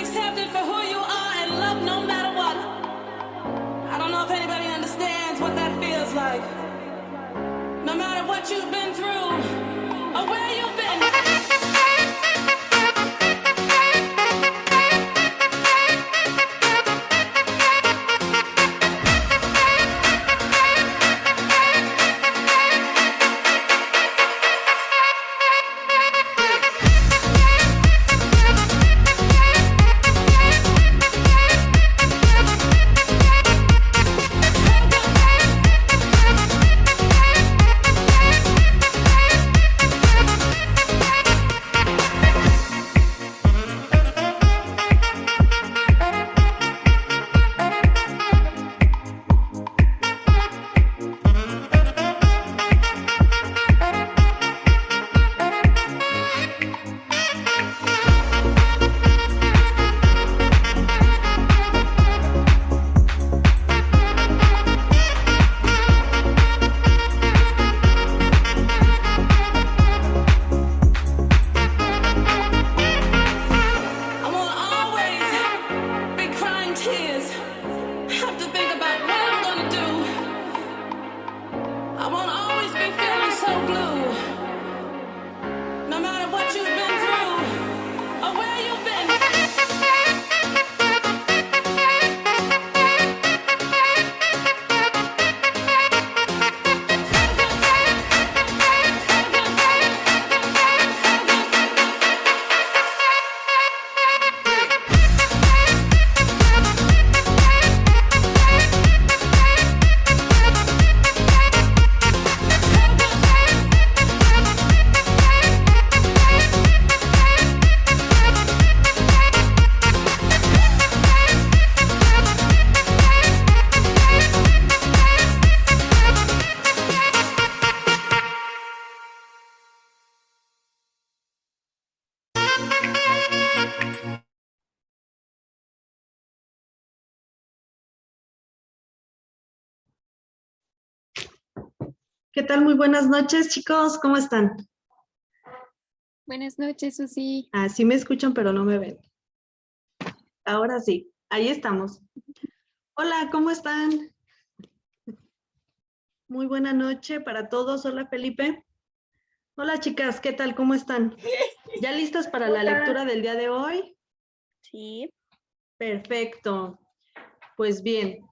accepted for who you are and loved no matter what. I don't know if anybody understands what that feels like. No matter what you've been through or where you've been. ¿Qué tal? Muy buenas noches, chicos. ¿Cómo están? Buenas noches, Susi. Sí me escuchan, pero no me ven. Ahora sí, ahí estamos. Hola, ¿cómo están? Muy buena noche para todos. Hola, Felipe. Hola, chicas. ¿Qué tal? ¿Cómo están? ¿Ya listas para la lectura del día de hoy? Sí. Perfecto. Pues bien.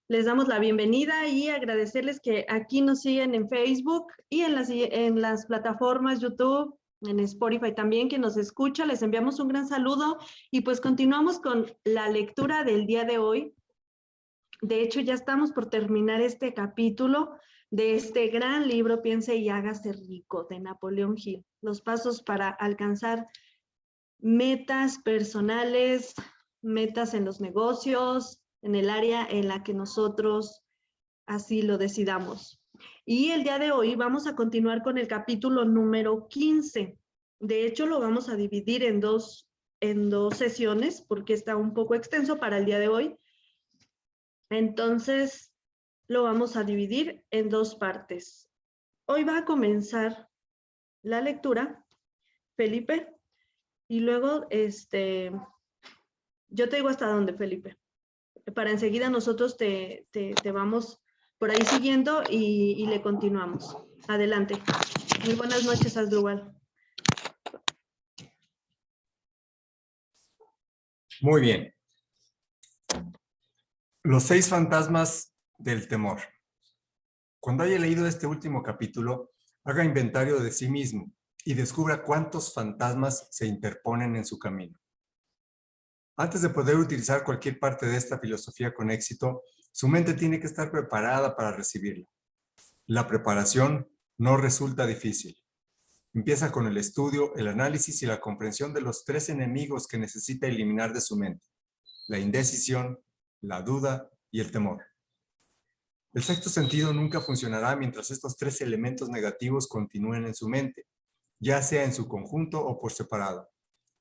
Les damos la bienvenida y agradecerles que aquí nos siguen en Facebook y en las plataformas YouTube, en Spotify también, que nos escucha. Les enviamos un gran saludo y pues continuamos con la lectura del día de hoy. De hecho, ya estamos por terminar este capítulo de este gran libro, Piense y hágase rico, de Napoleón Hill. Los pasos para alcanzar metas personales, metas en los negocios, en el área en la que nosotros así lo decidamos. Y el día de hoy vamos a continuar con el capítulo número 15. De hecho, lo vamos a dividir en dos sesiones porque está un poco extenso para el día de hoy. Entonces, lo vamos a dividir en dos partes. Hoy va a comenzar la lectura, Felipe, y luego yo te digo hasta dónde, Felipe. Para enseguida nosotros te vamos por ahí siguiendo y le continuamos. Adelante. Muy buenas noches, Asdrúbal. Muy bien. Los 6 fantasmas del temor. Cuando haya leído este último capítulo, haga inventario de sí mismo y descubra cuántos fantasmas se interponen en su camino. Antes de poder utilizar cualquier parte de esta filosofía con éxito, su mente tiene que estar preparada para recibirla. La preparación no resulta difícil. Empieza con el estudio, el análisis y la comprensión de los 3 enemigos que necesita eliminar de su mente: la indecisión, la duda y el temor. El sexto sentido nunca funcionará mientras estos 3 elementos negativos continúen en su mente, ya sea en su conjunto o por separado.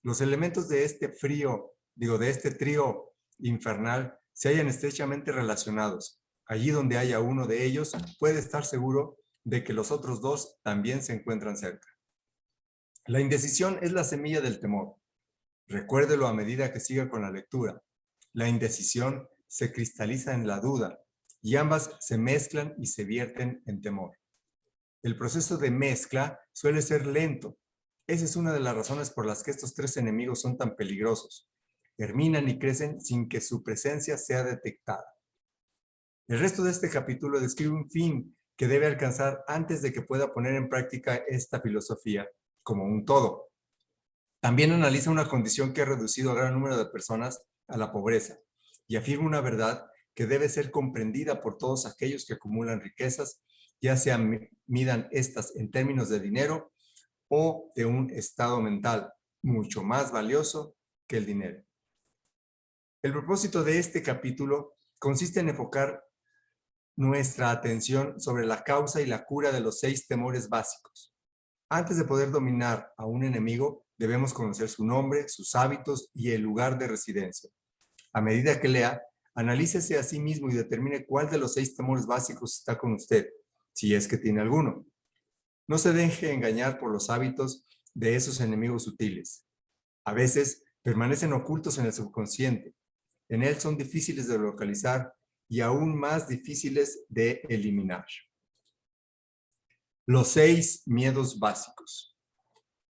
Los elementos de este trío infernal se hallan estrechamente relacionados. Allí donde haya uno de ellos, puede estar seguro de que los otros 2 también se encuentran cerca. La indecisión es la semilla del temor. Recuérdelo a medida que siga con la lectura. La indecisión se cristaliza en la duda y ambas se mezclan y se vierten en temor. El proceso de mezcla suele ser lento. Esa es una de las razones por las que estos tres enemigos son tan peligrosos. Germinan y crecen sin que su presencia sea detectada. El resto de este capítulo describe un fin que debe alcanzar antes de que pueda poner en práctica esta filosofía como un todo. También analiza una condición que ha reducido a gran número de personas a la pobreza y afirma una verdad que debe ser comprendida por todos aquellos que acumulan riquezas, ya sea midan estas en términos de dinero o de un estado mental mucho más valioso que el dinero. El propósito de este capítulo consiste en enfocar nuestra atención sobre la causa y la cura de los 6 temores básicos. Antes de poder dominar a un enemigo, debemos conocer su nombre, sus hábitos y el lugar de residencia. A medida que lea, analícese a sí mismo y determine cuál de los 6 temores básicos está con usted, si es que tiene alguno. No se deje engañar por los hábitos de esos enemigos sutiles. A veces permanecen ocultos en el subconsciente. En él son difíciles de localizar y aún más difíciles de eliminar. Los 6 miedos básicos.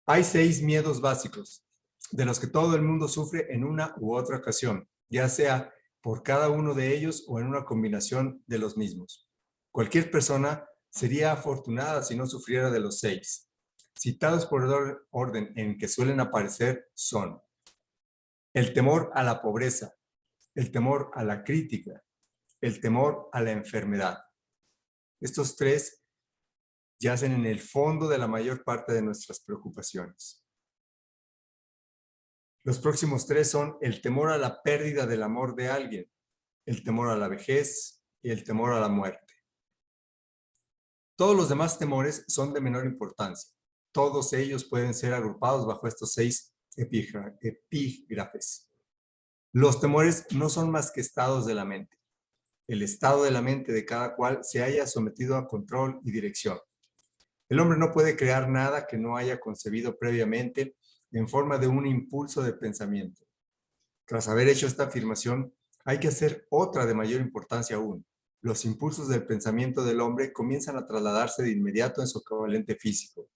Hay 6 miedos básicos, de los que todo el mundo sufre en una u otra ocasión, ya sea por cada uno de ellos o en una combinación de los mismos. Cualquier persona sería afortunada si no sufriera de los 6. Citados por el orden en que suelen aparecer son: el temor a la pobreza, el temor a la crítica, el temor a la enfermedad. Estos 3 yacen en el fondo de la mayor parte de nuestras preocupaciones. Los próximos 3 son el temor a la pérdida del amor de alguien, el temor a la vejez y el temor a la muerte. Todos los demás temores son de menor importancia. Todos ellos pueden ser agrupados bajo estos 6 epígrafes. Los temores no son más que estados de la mente. El estado de la mente de cada cual se haya sometido a control y dirección. El hombre no puede crear nada que no haya concebido previamente en forma de un impulso de pensamiento. Tras haber hecho esta afirmación, hay que hacer otra de mayor importancia aún. Los impulsos del pensamiento del hombre comienzan a trasladarse de inmediato en su equivalente físico,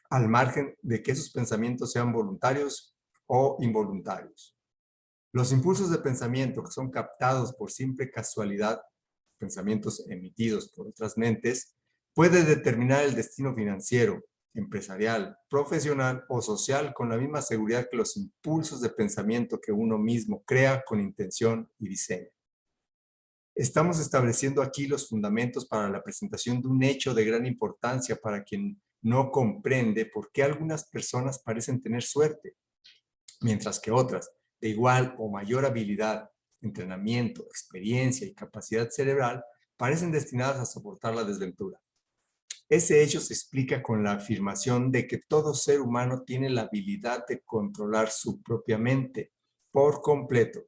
al margen de que esos pensamientos sean voluntarios o involuntarios. Los impulsos de pensamiento que son captados por simple casualidad, pensamientos emitidos por otras mentes, puede determinar el destino financiero, empresarial, profesional o social con la misma seguridad que los impulsos de pensamiento que uno mismo crea con intención y diseño. Estamos estableciendo aquí los fundamentos para la presentación de un hecho de gran importancia para quien no comprende por qué algunas personas parecen tener suerte, mientras que otras, de igual o mayor habilidad, entrenamiento, experiencia y capacidad cerebral, parecen destinadas a soportar la desventura. Ese hecho se explica con la afirmación de que todo ser humano tiene la habilidad de controlar su propia mente por completo.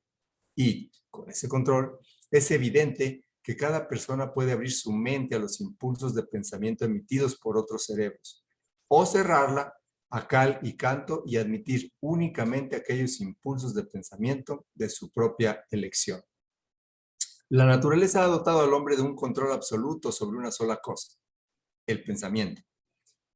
Y, con ese control, es evidente que cada persona puede abrir su mente a los impulsos de pensamiento emitidos por otros cerebros, o cerrarla a cal y canto y admitir únicamente aquellos impulsos de pensamiento de su propia elección. La naturaleza ha dotado al hombre de un control absoluto sobre una sola cosa: el pensamiento.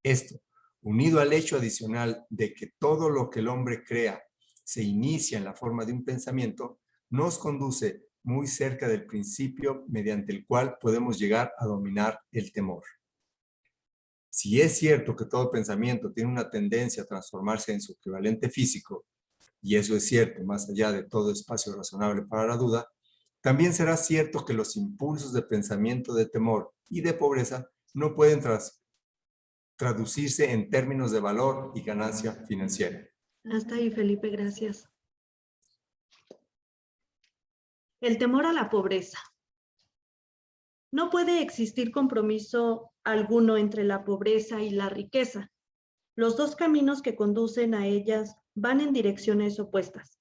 Esto, unido al hecho adicional de que todo lo que el hombre crea se inicia en la forma de un pensamiento, nos conduce muy cerca del principio mediante el cual podemos llegar a dominar el temor. Si es cierto que todo pensamiento tiene una tendencia a transformarse en su equivalente físico, y eso es cierto más allá de todo espacio razonable para la duda, también será cierto que los impulsos de pensamiento de temor y de pobreza no pueden traducirse en términos de valor y ganancia financiera. Hasta ahí, Felipe, gracias. El temor a la pobreza. No puede existir compromiso alguno entre la pobreza y la riqueza. Los dos caminos que conducen a ellas van en direcciones opuestas.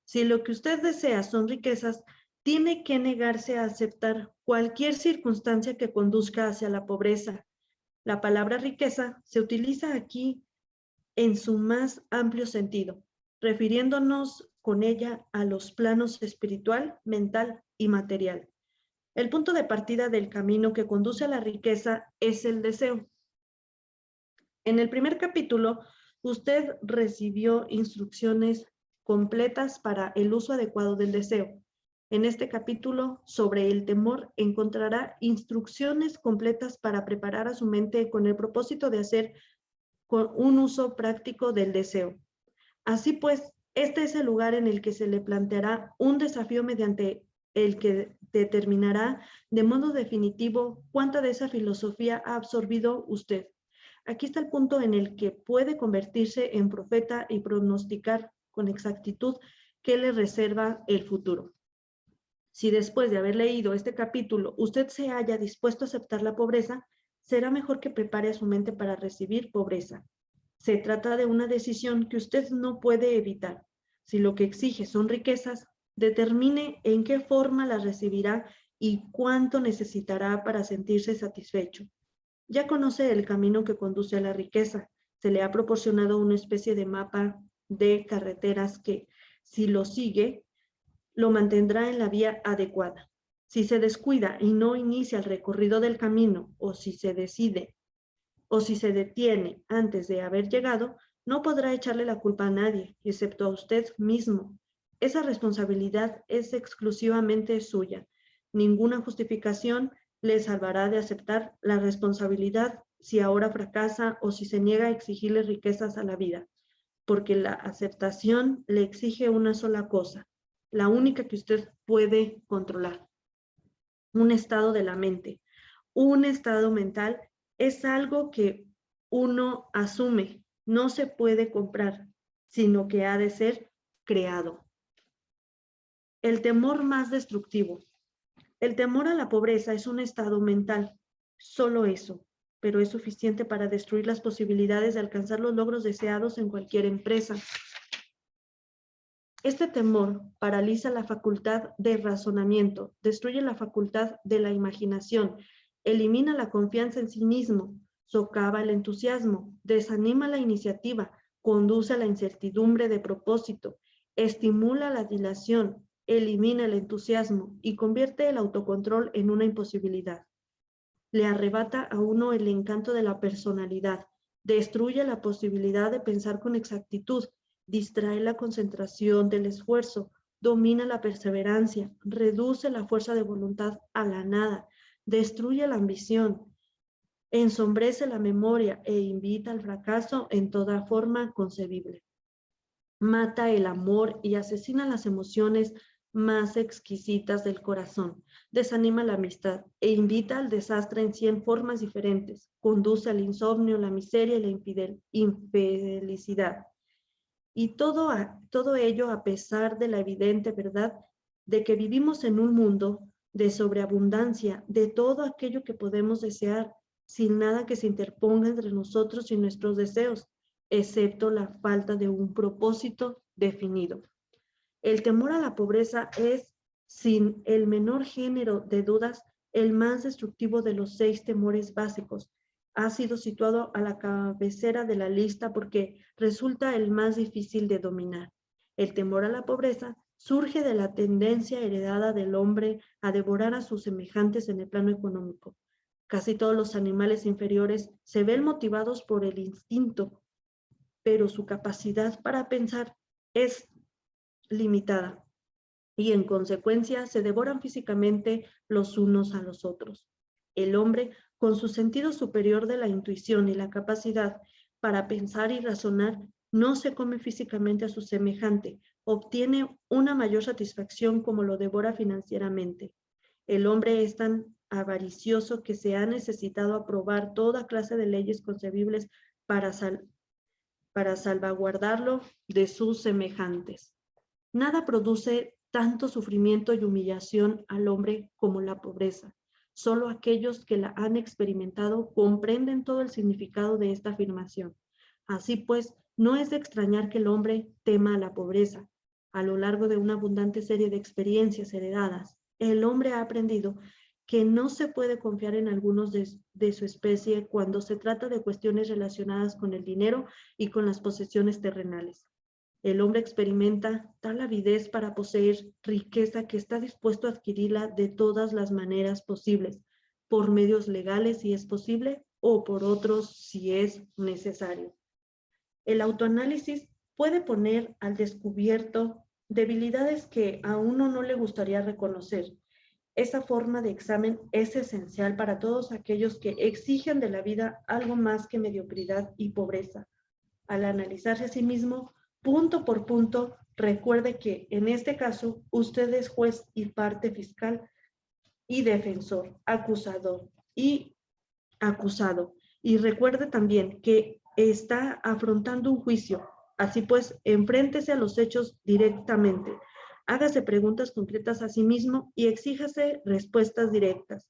Si lo que usted desea son riquezas, tiene que negarse a aceptar cualquier circunstancia que conduzca hacia la pobreza. La palabra riqueza se utiliza aquí en su más amplio sentido. refiriéndonos con ella a los planos espiritual, mental y material. El punto de partida del camino que conduce a la riqueza es el deseo. En el primer capítulo, usted recibió instrucciones completas para el uso adecuado del deseo. En este capítulo sobre el temor encontrará instrucciones completas para preparar a su mente con el propósito de hacer un uso práctico del deseo. Así pues, este es el lugar en el que se le planteará un desafío mediante el que determinará de modo definitivo cuánta de esa filosofía ha absorbido usted. Aquí está el punto en el que puede convertirse en profeta y pronosticar con exactitud qué le reserva el futuro. Si después de haber leído este capítulo usted se haya dispuesto a aceptar la pobreza, será mejor que prepare a su mente para recibir pobreza. Se trata de una decisión que usted no puede evitar. Si lo que exige son riquezas, determine en qué forma las recibirá y cuánto necesitará para sentirse satisfecho. Ya conoce el camino que conduce a la riqueza. Se le ha proporcionado una especie de mapa de carreteras que, si lo sigue, lo mantendrá en la vía adecuada. Si se descuida y no inicia el recorrido del camino, o si se detiene antes de haber llegado, no podrá echarle la culpa a nadie, excepto a usted mismo. Esa responsabilidad es exclusivamente suya. Ninguna justificación le salvará de aceptar la responsabilidad si ahora fracasa o si se niega a exigirle riquezas a la vida, porque la aceptación le exige una sola cosa, la única que usted puede controlar: un estado de la mente. Un estado mental es algo que uno asume, no se puede comprar, sino que ha de ser creado. El temor más destructivo. El temor a la pobreza es un estado mental, solo eso, pero es suficiente para destruir las posibilidades de alcanzar los logros deseados en cualquier empresa. Este temor paraliza la facultad de razonamiento, destruye la facultad de la imaginación, elimina la confianza en sí mismo, socava el entusiasmo, desanima la iniciativa, conduce a la incertidumbre de propósito, estimula la dilación, elimina el entusiasmo y convierte el autocontrol en una imposibilidad. Le arrebata a uno el encanto de la personalidad, destruye la posibilidad de pensar con exactitud, distrae la concentración del esfuerzo, domina la perseverancia, reduce la fuerza de voluntad a la nada, destruye la ambición, ensombrece la memoria e invita al fracaso en toda forma concebible. Mata el amor y asesina las emociones más exquisitas del corazón, desanima la amistad e invita al desastre en 100 formas diferentes, conduce al insomnio, la miseria y la infelicidad. Y todo ello a pesar de la evidente verdad de que vivimos en un mundo de sobreabundancia de todo aquello que podemos desear, sin nada que se interponga entre nosotros y nuestros deseos, excepto la falta de un propósito definido. El temor a la pobreza es, sin el menor género de dudas, el más destructivo de los 6 temores básicos. Ha sido situado a la cabecera de la lista porque resulta el más difícil de dominar. El temor a la pobreza surge de la tendencia heredada del hombre a devorar a sus semejantes en el plano económico. Casi todos los animales inferiores se ven motivados por el instinto, pero su capacidad para pensar es limitada y en consecuencia se devoran físicamente los unos a los otros. El hombre, con su sentido superior de la intuición y la capacidad para pensar y razonar, no se come físicamente a su semejante, obtiene una mayor satisfacción como lo devora financieramente. El hombre es tan avaricioso que se ha necesitado aprobar toda clase de leyes concebibles para salvaguardarlo de sus semejantes. Nada produce tanto sufrimiento y humillación al hombre como la pobreza. Solo aquellos que la han experimentado comprenden todo el significado de esta afirmación. Así pues, no es de extrañar que el hombre tema a la pobreza. A lo largo de una abundante serie de experiencias heredadas, el hombre ha aprendido que no se puede confiar en algunos de su especie cuando se trata de cuestiones relacionadas con el dinero y con las posesiones terrenales. El hombre experimenta tal avidez para poseer riqueza que está dispuesto a adquirirla de todas las maneras posibles, por medios legales si es posible o por otros si es necesario. El autoanálisis puede poner al descubierto debilidades que a uno no le gustaría reconocer. Esa forma de examen es esencial para todos aquellos que exigen de la vida algo más que mediocridad y pobreza. Al analizarse a sí mismo, punto por punto, recuerde que en este caso usted es juez y parte fiscal y defensor, acusador y acusado. Y recuerde también que está afrontando un juicio. Así pues, enfréntese a los hechos directamente. Hágase preguntas concretas a sí mismo y exíjase respuestas directas.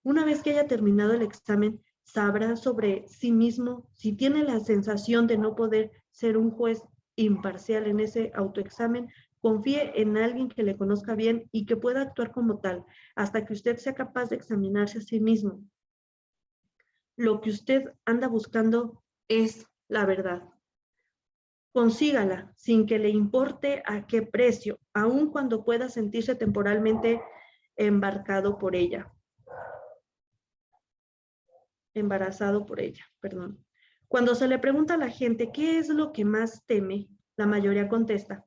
Una vez que haya terminado el examen, sabrá sobre sí mismo si tiene la sensación de no poder ser un juez imparcial en ese autoexamen. Confíe en alguien que le conozca bien y que pueda actuar como tal, hasta que usted sea capaz de examinarse a sí mismo. Lo que usted anda buscando es la verdad. Consígala sin que le importe a qué precio, aun cuando pueda sentirse temporalmente embarcado por ella. Embarazado por ella, perdón. Cuando se le pregunta a la gente qué es lo que más teme, la mayoría contesta,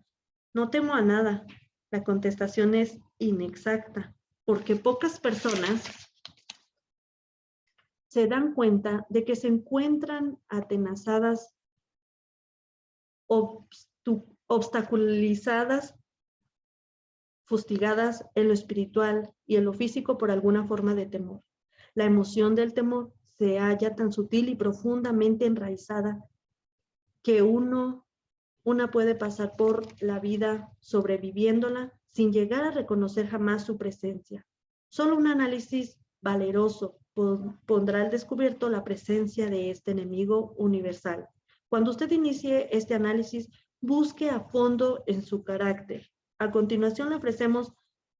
no temo a nada. La contestación es inexacta, porque pocas personas se dan cuenta de que se encuentran atenazadas, obstaculizadas, fustigadas en lo espiritual y en lo físico por alguna forma de temor. La emoción del temor se halla tan sutil y profundamente enraizada que una puede pasar por la vida sobreviviéndola sin llegar a reconocer jamás su presencia. Solo un análisis valeroso pondrá al descubierto la presencia de este enemigo universal. Cuando usted inicie este análisis, busque a fondo en su carácter. A continuación le ofrecemos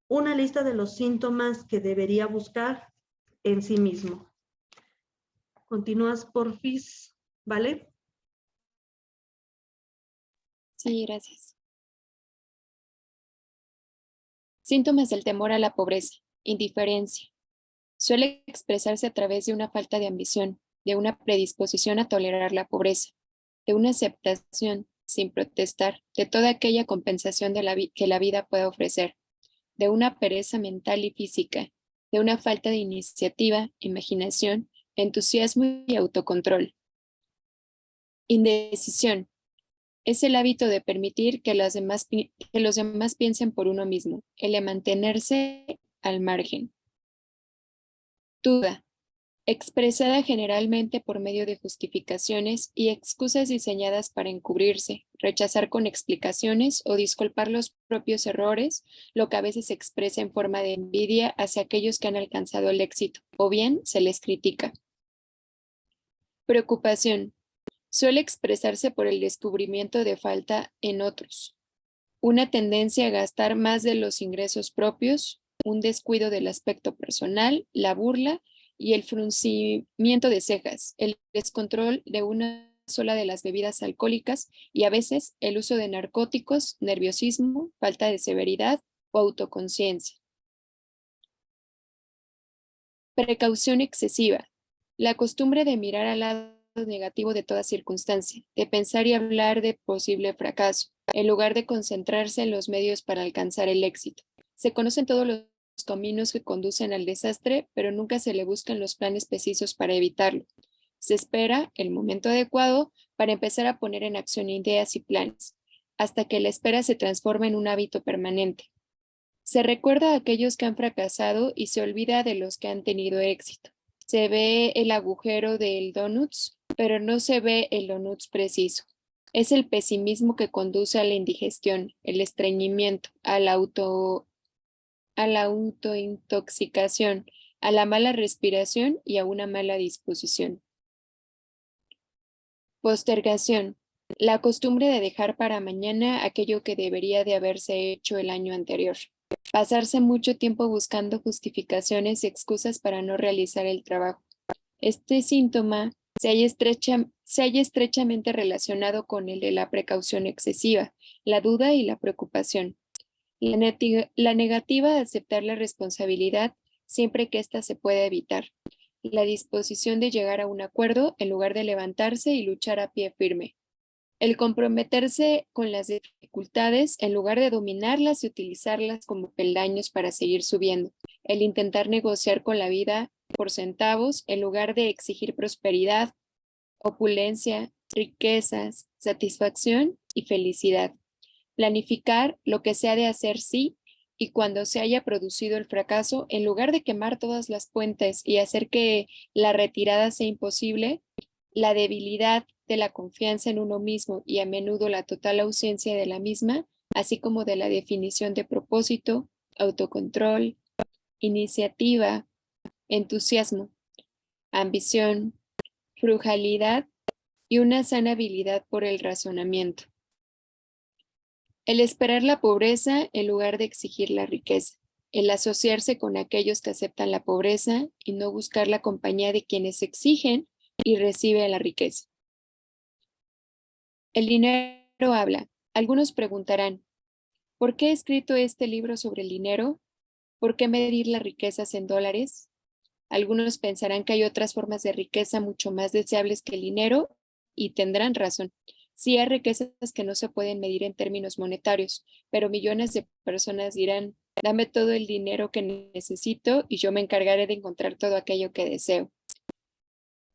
una lista de los síntomas que debería buscar en sí mismo. Continúas, porfis, ¿vale? Sí, gracias. Síntomas del temor a la pobreza. Indiferencia. Suele expresarse a través de una falta de ambición, de una predisposición a tolerar la pobreza, de una aceptación, sin protestar, de toda aquella compensación que la vida pueda ofrecer, de una pereza mental y física, de una falta de iniciativa, imaginación, entusiasmo y autocontrol. Indecisión. Es el hábito de permitir que los demás piensen por uno mismo, el de mantenerse al margen. Duda. Expresada generalmente por medio de justificaciones y excusas diseñadas para encubrirse, rechazar con explicaciones o disculpar los propios errores, lo que a veces se expresa en forma de envidia hacia aquellos que han alcanzado el éxito, o bien se les critica. Preocupación. Suele expresarse por el descubrimiento de falta en otros, una tendencia a gastar más de los ingresos propios, un descuido del aspecto personal, la burla y el fruncimiento de cejas, el descontrol de una sola de las bebidas alcohólicas y a veces el uso de narcóticos, nerviosismo, falta de severidad o autoconciencia. Precaución excesiva. La costumbre de mirar al lado negativo de toda circunstancia, de pensar y hablar de posible fracaso, en lugar de concentrarse en los medios para alcanzar el éxito. Se conocen todos los caminos que conducen al desastre, pero nunca se le buscan los planes precisos para evitarlo. Se espera el momento adecuado para empezar a poner en acción ideas y planes, hasta que la espera se transforma en un hábito permanente. Se recuerda a aquellos que han fracasado y se olvida de los que han tenido éxito. Se ve el agujero del donuts, pero no se ve el donuts preciso. Es el pesimismo que conduce a la indigestión, el estreñimiento, a la autointoxicación, a la mala respiración y a una mala disposición. Postergación. La costumbre de dejar para mañana aquello que debería de haberse hecho el año anterior. Pasarse mucho tiempo buscando justificaciones y excusas para no realizar el trabajo. Este síntoma se halla estrechamente relacionado con el de la precaución excesiva, la duda y la preocupación. La negativa a aceptar la responsabilidad siempre que ésta se pueda evitar. La disposición de llegar a un acuerdo en lugar de levantarse y luchar a pie firme. El comprometerse con las dificultades en lugar de dominarlas y utilizarlas como peldaños para seguir subiendo. El intentar negociar con la vida por centavos en lugar de exigir prosperidad, opulencia, riquezas, satisfacción y felicidad. Planificar lo que se ha de hacer sí, y cuando se haya producido el fracaso, en lugar de quemar todas las puentes y hacer que la retirada sea imposible, la debilidad de la confianza en uno mismo y a menudo la total ausencia de la misma, así como de la definición de propósito, autocontrol, iniciativa, entusiasmo, ambición, frugalidad y una sana habilidad por el razonamiento. El esperar la pobreza en lugar de exigir la riqueza. El asociarse con aquellos que aceptan la pobreza y no buscar la compañía de quienes exigen y reciben la riqueza. El dinero habla. Algunos preguntarán, ¿por qué he escrito este libro sobre el dinero? ¿Por qué medir las riquezas en dólares? Algunos pensarán que hay otras formas de riqueza mucho más deseables que el dinero y tendrán razón. Sí hay riquezas que no se pueden medir en términos monetarios, pero millones de personas dirán, dame todo el dinero que necesito y yo me encargaré de encontrar todo aquello que deseo.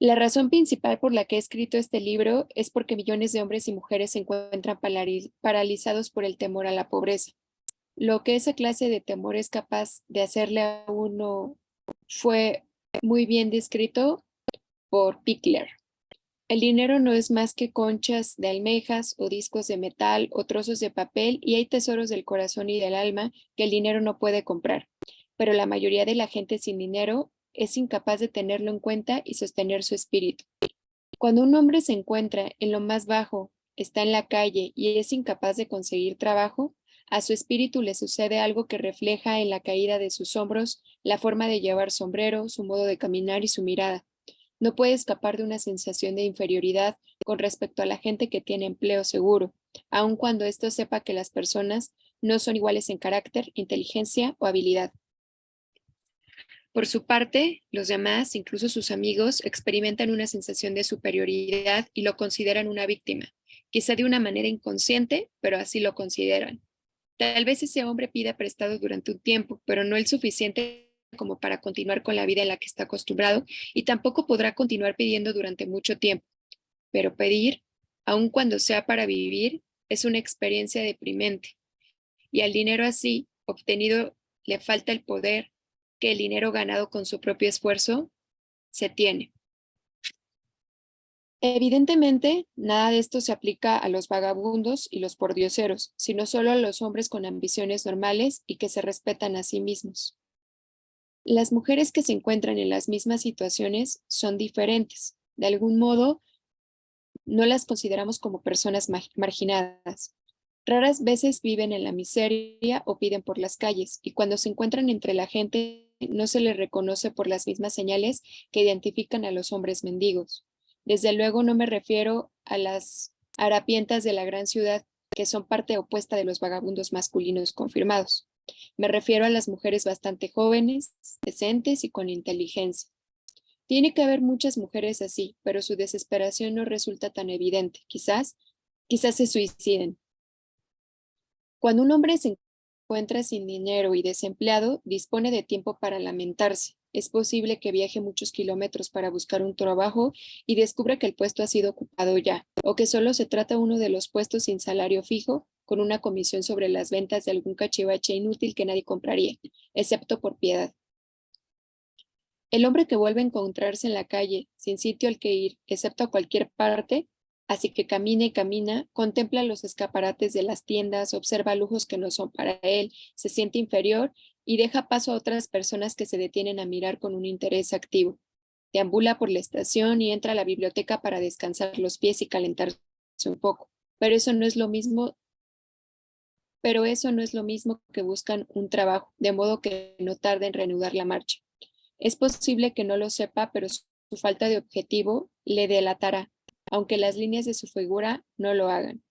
La razón principal por la que he escrito este libro es porque millones de hombres y mujeres se encuentran paralizados por el temor a la pobreza. Lo que esa clase de temor es capaz de hacerle a uno fue muy bien descrito por Pickler. El dinero no es más que conchas de almejas o discos de metal o trozos de papel, y hay tesoros del corazón y del alma que el dinero no puede comprar. Pero la mayoría de la gente sin dinero es incapaz de tenerlo en cuenta y sostener su espíritu. Cuando un hombre se encuentra en lo más bajo, está en la calle y es incapaz de conseguir trabajo, a su espíritu le sucede algo que refleja en la caída de sus hombros, la forma de llevar sombrero, su modo de caminar y su mirada. No puede escapar de una sensación de inferioridad con respecto a la gente que tiene empleo seguro, aun cuando ésto sepa que las personas no son iguales en carácter, inteligencia o habilidad. Por su parte, los demás, incluso sus amigos, experimentan una sensación de superioridad y lo consideran una víctima, quizá de una manera inconsciente, pero así lo consideran. Tal vez ese hombre pida prestado durante un tiempo, pero no el suficiente como para continuar con la vida en la que está acostumbrado, y tampoco podrá continuar pidiendo durante mucho tiempo. Pero pedir, aun cuando sea para vivir, es una experiencia deprimente. Y al dinero así, obtenido, le falta el poder que el dinero ganado con su propio esfuerzo se tiene. Evidentemente, nada de esto se aplica a los vagabundos y los pordioseros, sino solo a los hombres con ambiciones normales y que se respetan a sí mismos. Las mujeres que se encuentran en las mismas situaciones son diferentes. De algún modo, no las consideramos como personas marginadas. Raras veces viven en la miseria o piden por las calles, y cuando se encuentran entre la gente no se les reconoce por las mismas señales que identifican a los hombres mendigos. Desde luego no me refiero a las harapientas de la gran ciudad, que son parte opuesta de los vagabundos masculinos confirmados. Me refiero a las mujeres bastante jóvenes, decentes y con inteligencia. Tiene que haber muchas mujeres así, pero su desesperación no resulta tan evidente. Quizás se suiciden. Cuando un hombre se encuentra sin dinero y desempleado, dispone de tiempo para lamentarse. Es posible que viaje muchos kilómetros para buscar un trabajo y descubra que el puesto ha sido ocupado ya, o que solo se trata uno de los puestos sin salario fijo, con una comisión sobre las ventas de algún cachivache inútil que nadie compraría, excepto por piedad. El hombre que vuelve a encontrarse en la calle, sin sitio al que ir, excepto a cualquier parte, así que camina y camina, contempla los escaparates de las tiendas, observa lujos que no son para él, se siente inferior y deja paso a otras personas que se detienen a mirar con un interés activo. Deambula por la estación y entra a la biblioteca para descansar los pies y calentarse un poco. Pero eso no es lo mismo que buscan un trabajo, de modo que no tarde en reanudar la marcha. Es posible que no lo sepa, pero su falta de objetivo le delatará, aunque las líneas de su figura no lo hagan.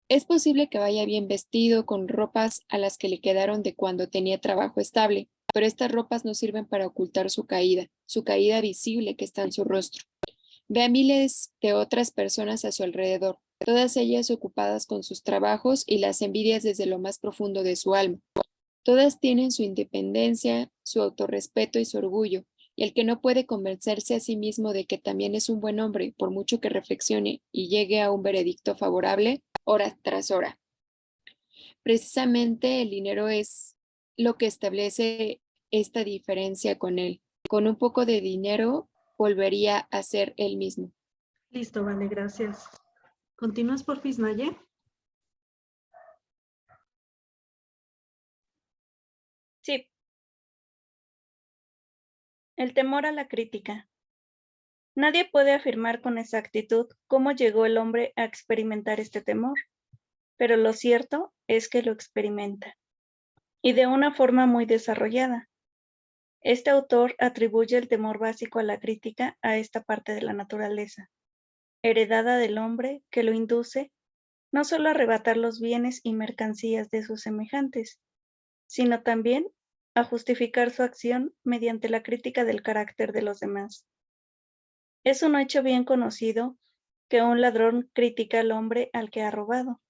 Es posible que vaya bien vestido con ropas a las que le quedaron de cuando tenía trabajo estable, pero estas ropas no sirven para ocultar su caída visible que está en su rostro. Ve a miles de otras personas a su alrededor, todas ellas ocupadas con sus trabajos y las envidias desde lo más profundo de su alma. Todas tienen su independencia, su autorrespeto y su orgullo, y el que no puede convencerse a sí mismo de que también es un buen hombre, por mucho que reflexione y llegue a un veredicto favorable, hora tras hora. Precisamente el dinero es lo que establece esta diferencia con él. Con un poco de dinero volvería a ser él mismo. Listo, vale, gracias. ¿Continúas, porfis, Naye? Sí. El temor a la crítica. Nadie puede afirmar con exactitud cómo llegó el hombre a experimentar este temor, pero lo cierto es que lo experimenta, y de una forma muy desarrollada. Este autor atribuye el temor básico a la crítica a esta parte de la naturaleza, heredada del hombre, que lo induce no solo a arrebatar los bienes y mercancías de sus semejantes, sino también a justificar su acción mediante la crítica del carácter de los demás. Es un hecho bien conocido que un ladrón critica al hombre al que ha robado,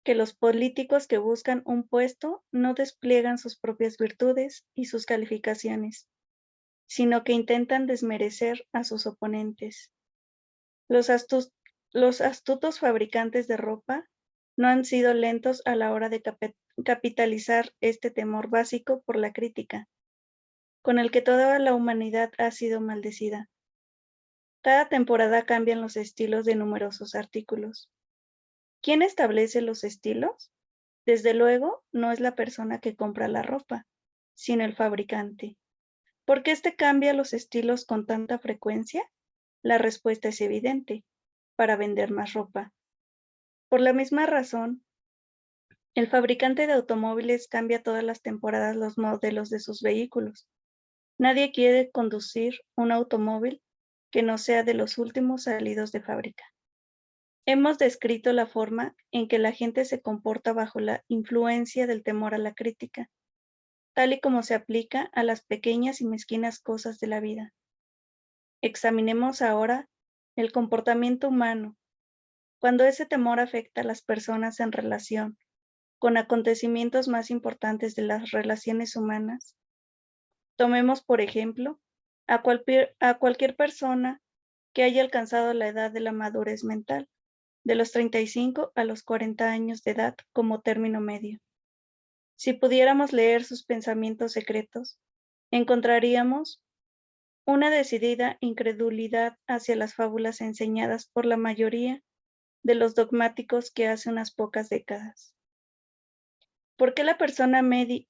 que los políticos que buscan un puesto no despliegan sus propias virtudes y sus calificaciones, sino que intentan desmerecer a sus oponentes. Los astutos fabricantes de ropa no han sido lentos a la hora de capitalizar este temor básico por la crítica, con el que toda la humanidad ha sido maldecida. Cada temporada cambian los estilos de numerosos artículos. ¿Quién establece los estilos? Desde luego, no es la persona que compra la ropa, sino el fabricante. ¿Por qué este cambia los estilos con tanta frecuencia? La respuesta es evidente: para vender más ropa. Por la misma razón, el fabricante de automóviles cambia todas las temporadas los modelos de sus vehículos. Nadie quiere conducir un automóvil que no sea de los últimos salidos de fábrica. Hemos descrito la forma en que la gente se comporta bajo la influencia del temor a la crítica, tal y como se aplica a las pequeñas y mezquinas cosas de la vida. Examinemos ahora el comportamiento humano cuando ese temor afecta a las personas en relación con acontecimientos más importantes de las relaciones humanas. Tomemos, por ejemplo, a cualquier persona que haya alcanzado la edad de la madurez mental, de los 35 a los 40 años de edad como término medio. Si pudiéramos leer sus pensamientos secretos, encontraríamos una decidida incredulidad hacia las fábulas enseñadas por la mayoría de los dogmáticos que hace unas pocas décadas. ¿Por qué la persona media,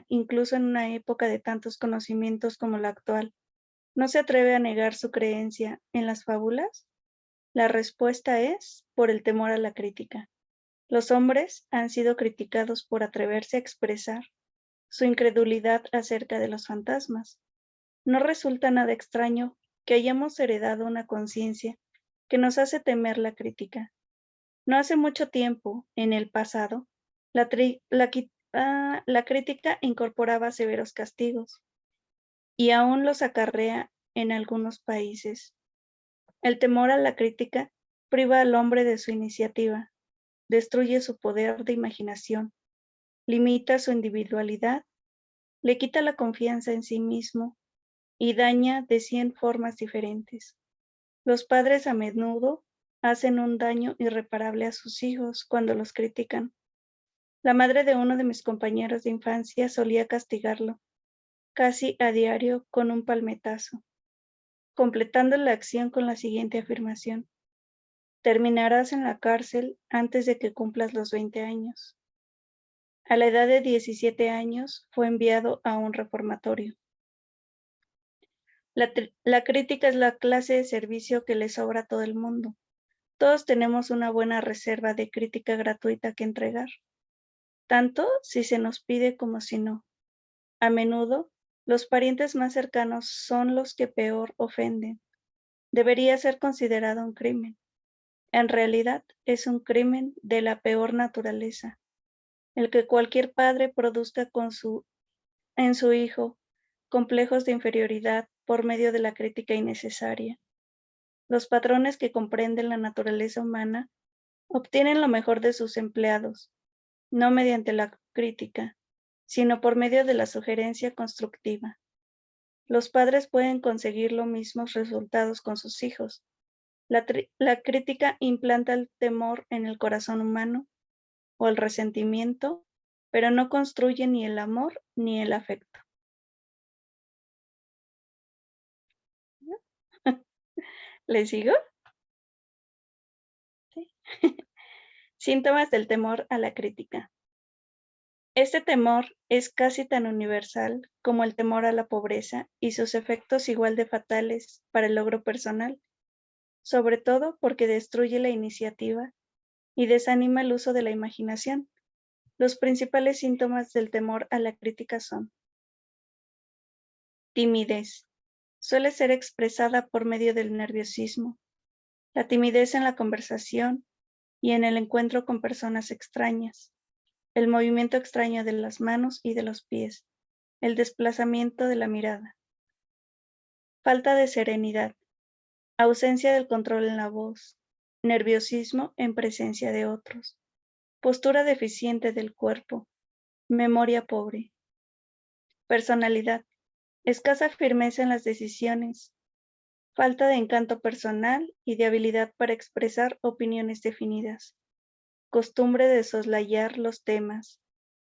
incluso en una época de tantos conocimientos como la actual, no se atreve a negar su creencia en las fábulas? La respuesta es por el temor a la crítica. Los hombres han sido criticados por atreverse a expresar su incredulidad acerca de los fantasmas. No resulta nada extraño que hayamos heredado una conciencia que nos hace temer la crítica. No hace mucho tiempo, en el pasado, la crítica incorporaba severos castigos y aún los acarrea en algunos países. El temor a la crítica priva al hombre de su iniciativa, destruye su poder de imaginación, limita su individualidad, le quita la confianza en sí mismo y daña de 100 formas diferentes. Los padres a menudo hacen un daño irreparable a sus hijos cuando los critican. La madre de uno de mis compañeros de infancia solía castigarlo, casi a diario, con un palmetazo, completando la acción con la siguiente afirmación: terminarás en la cárcel antes de que cumplas los 20 años. A la edad de 17 años fue enviado a un reformatorio. La crítica es la clase de servicio que le sobra a todo el mundo. Todos tenemos una buena reserva de crítica gratuita que entregar, tanto si se nos pide como si no. A menudo, los parientes más cercanos son los que peor ofenden. Debería ser considerado un crimen. En realidad es un crimen de la peor naturaleza, el que cualquier padre produzca en su hijo complejos de inferioridad por medio de la crítica innecesaria. Los patrones que comprenden la naturaleza humana obtienen lo mejor de sus empleados, no mediante la crítica, sino por medio de la sugerencia constructiva. Los padres pueden conseguir los mismos resultados con sus hijos. La crítica implanta el temor en el corazón humano o el resentimiento, pero no construye ni el amor ni el afecto. ¿Le sigo? Sí. Síntomas del temor a la crítica. Este temor es casi tan universal como el temor a la pobreza y sus efectos igual de fatales para el logro personal, sobre todo porque destruye la iniciativa y desanima el uso de la imaginación. Los principales síntomas del temor a la crítica son: timidez. Suele ser expresada por medio del nerviosismo, la timidez en la conversación y en el encuentro con personas extrañas, el movimiento extraño de las manos y de los pies, el desplazamiento de la mirada. Falta de serenidad, ausencia del control en la voz, nerviosismo en presencia de otros, postura deficiente del cuerpo, memoria pobre. Personalidad, escasa firmeza en las decisiones, falta de encanto personal y de habilidad para expresar opiniones definidas, costumbre de soslayar los temas,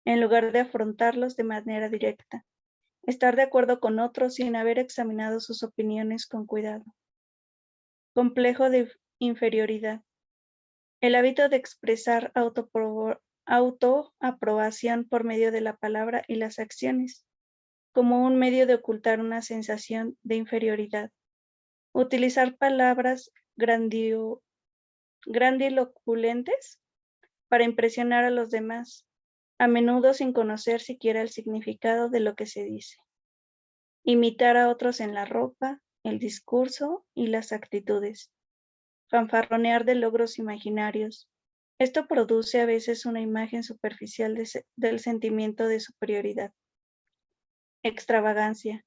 en lugar de afrontarlos de manera directa, estar de acuerdo con otros sin haber examinado sus opiniones con cuidado. Complejo de inferioridad, el hábito de expresar autoaprobación por medio de la palabra y las acciones, como un medio de ocultar una sensación de inferioridad. Utilizar palabras grandilocuentes para impresionar a los demás, a menudo sin conocer siquiera el significado de lo que se dice. Imitar a otros en la ropa, el discurso y las actitudes. Fanfarronear de logros imaginarios. Esto produce a veces una imagen superficial del sentimiento de superioridad. Extravagancia.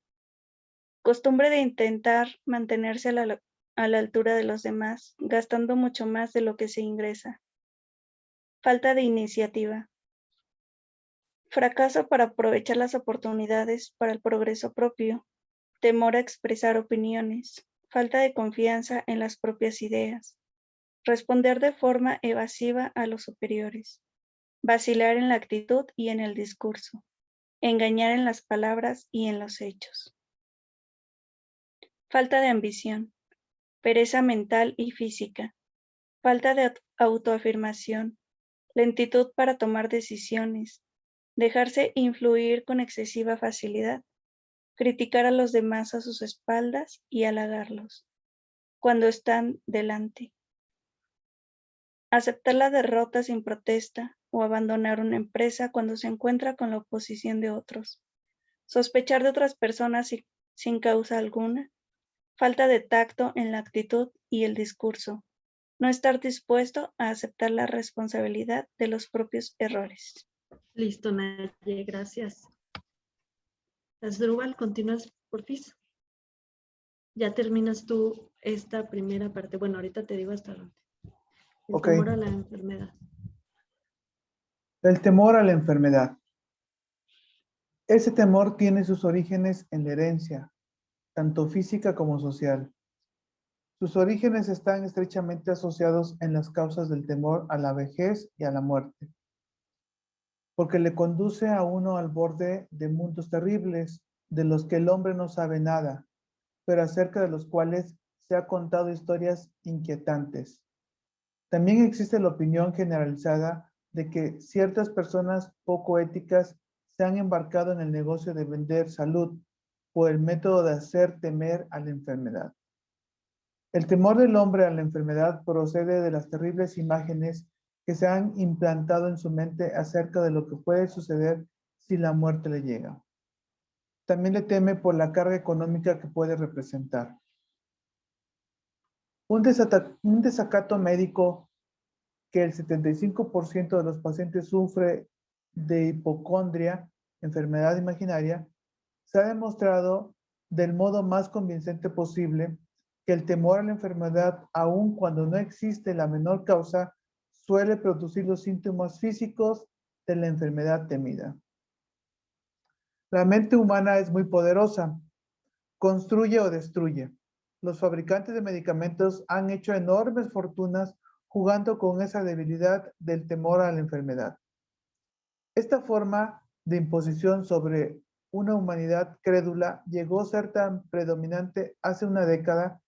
Costumbre de intentar mantenerse a la altura de los demás, gastando mucho más de lo que se ingresa. Falta de iniciativa. Fracaso para aprovechar las oportunidades para el progreso propio. Temor a expresar opiniones. Falta de confianza en las propias ideas. Responder de forma evasiva a los superiores. Vacilar en la actitud y en el discurso. Engañar en las palabras y en los hechos. Falta de ambición, pereza mental y física, falta de autoafirmación, lentitud para tomar decisiones, dejarse influir con excesiva facilidad, criticar a los demás a sus espaldas y halagarlos cuando están delante, aceptar la derrota sin protesta o abandonar una empresa cuando se encuentra con la oposición de otros, sospechar de otras personas sin causa alguna, falta de tacto en la actitud y el discurso, no estar dispuesto a aceptar la responsabilidad de los propios errores. Listo, Naye, gracias. Asdrúbal, continúas por ti. Ya terminas tú esta primera parte. Bueno, ahorita te digo hasta dónde. El Ok. temor a la enfermedad. El temor a la enfermedad. Ese temor tiene sus orígenes en la herencia, tanto física como social. Sus orígenes están estrechamente asociados en las causas del temor a la vejez y a la muerte, porque le conduce a uno al borde de mundos terribles, de los que el hombre no sabe nada, pero acerca de los cuales se ha contado historias inquietantes. También existe la opinión generalizada de que ciertas personas poco éticas se han embarcado en el negocio de vender salud por el método de hacer temer a la enfermedad. El temor del hombre a la enfermedad procede de las terribles imágenes que se han implantado en su mente acerca de lo que puede suceder si la muerte le llega. También le teme por la carga económica que puede representar. Un desacato médico que el 75% de los pacientes sufre de hipocondria, enfermedad imaginaria, se ha demostrado del modo más convincente posible que el temor a la enfermedad, aun cuando no existe la menor causa, suele producir los síntomas físicos de la enfermedad temida. La mente humana es muy poderosa, construye o destruye. Los fabricantes de medicamentos han hecho enormes fortunas jugando con esa debilidad del temor a la enfermedad. Esta forma de imposición sobre una humanidad crédula llegó a ser tan predominante hace una década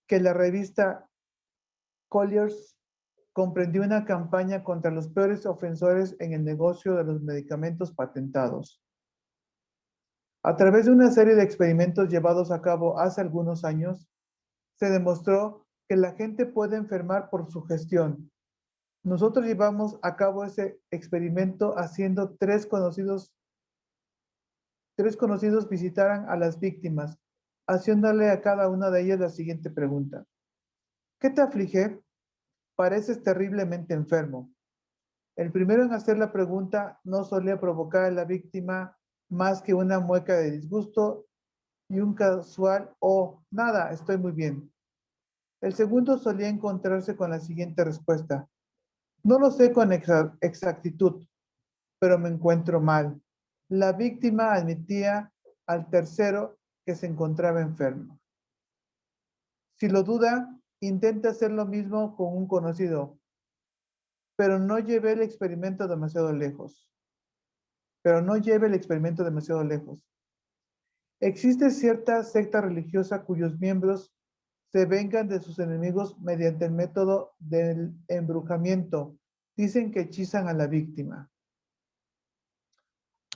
que la revista Colliers comprendió una campaña contra los peores ofensores en el negocio de los medicamentos patentados. A través de una serie de experimentos llevados a cabo hace algunos años, se demostró que la gente puede enfermar por sugestión. Nosotros llevamos a cabo ese experimento haciendo tres conocidos visitaran a las víctimas, haciéndole a cada una de ellas la siguiente pregunta. ¿Qué te aflige? Pareces terriblemente enfermo. El primero en hacer la pregunta no solía provocar a la víctima más que una mueca de disgusto y un casual "oh, nada, estoy muy bien". El segundo solía encontrarse con la siguiente respuesta. No lo sé con exactitud, pero me encuentro mal. La víctima admitía al tercero que se encontraba enfermo. Si lo duda, intente hacer lo mismo con un conocido, pero no lleve el experimento demasiado lejos. Existe cierta secta religiosa cuyos miembros se vengan de sus enemigos mediante el método del embrujamiento. Dicen que hechizan a la víctima.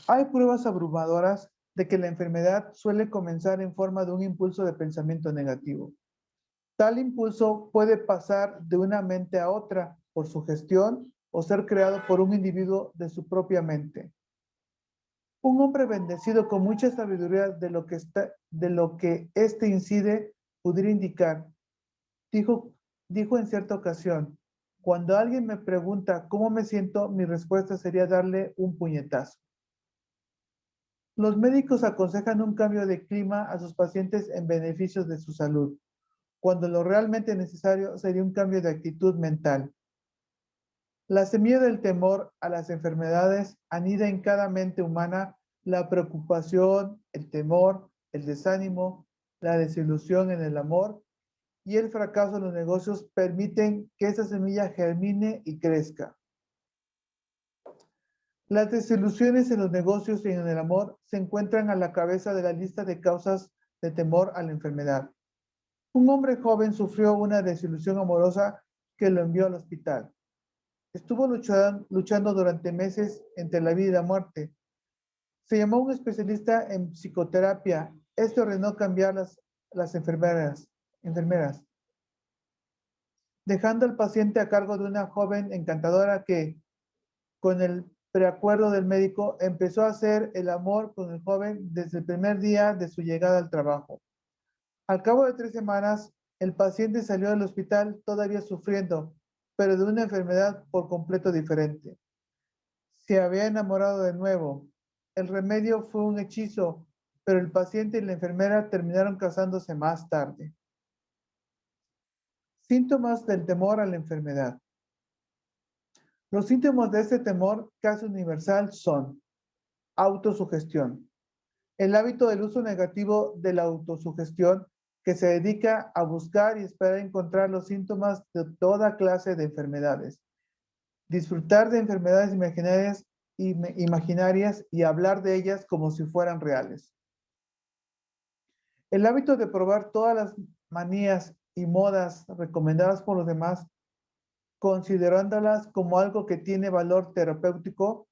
Hay pruebas abrumadoras de que la enfermedad suele comenzar en forma de un impulso de pensamiento negativo. Tal impulso puede pasar de una mente a otra por sugestión o ser creado por un individuo de su propia mente. Un hombre bendecido con mucha sabiduría de lo que éste incide pudiera indicar, dijo en cierta ocasión, cuando alguien me pregunta cómo me siento, mi respuesta sería darle un puñetazo. Los médicos aconsejan un cambio de clima a sus pacientes en beneficio de su salud, cuando lo realmente necesario sería un cambio de actitud mental. La semilla del temor a las enfermedades anida en cada mente humana la preocupación, el temor, el desánimo, la desilusión en el amor y el fracaso en los negocios permiten que esa semilla germine y crezca. Las desilusiones en los negocios y en el amor se encuentran a la cabeza de la lista de causas de temor a la enfermedad. Un hombre joven sufrió una desilusión amorosa que lo envió al hospital. Estuvo luchando durante meses entre la vida y la muerte. Se llamó a un especialista en psicoterapia. Este ordenó cambiar las enfermeras, dejando al paciente a cargo de una joven encantadora que, con el preacuerdo del médico, empezó a hacer el amor con el joven desde el primer día de su llegada al trabajo. Al cabo de 3 semanas, el paciente salió del hospital todavía sufriendo, pero de una enfermedad por completo diferente. Se había enamorado de nuevo. El remedio fue un hechizo, pero el paciente y la enfermera terminaron casándose más tarde. Síntomas del temor a la enfermedad. Los síntomas de este temor casi universal son autosugestión. El hábito del uso negativo de la autosugestión que se dedica a buscar y esperar encontrar los síntomas de toda clase de enfermedades. Disfrutar de enfermedades imaginarias y hablar de ellas como si fueran reales. El hábito de probar todas las manías y modas recomendadas por los demás, considerándolas como algo que tiene valor terapéutico,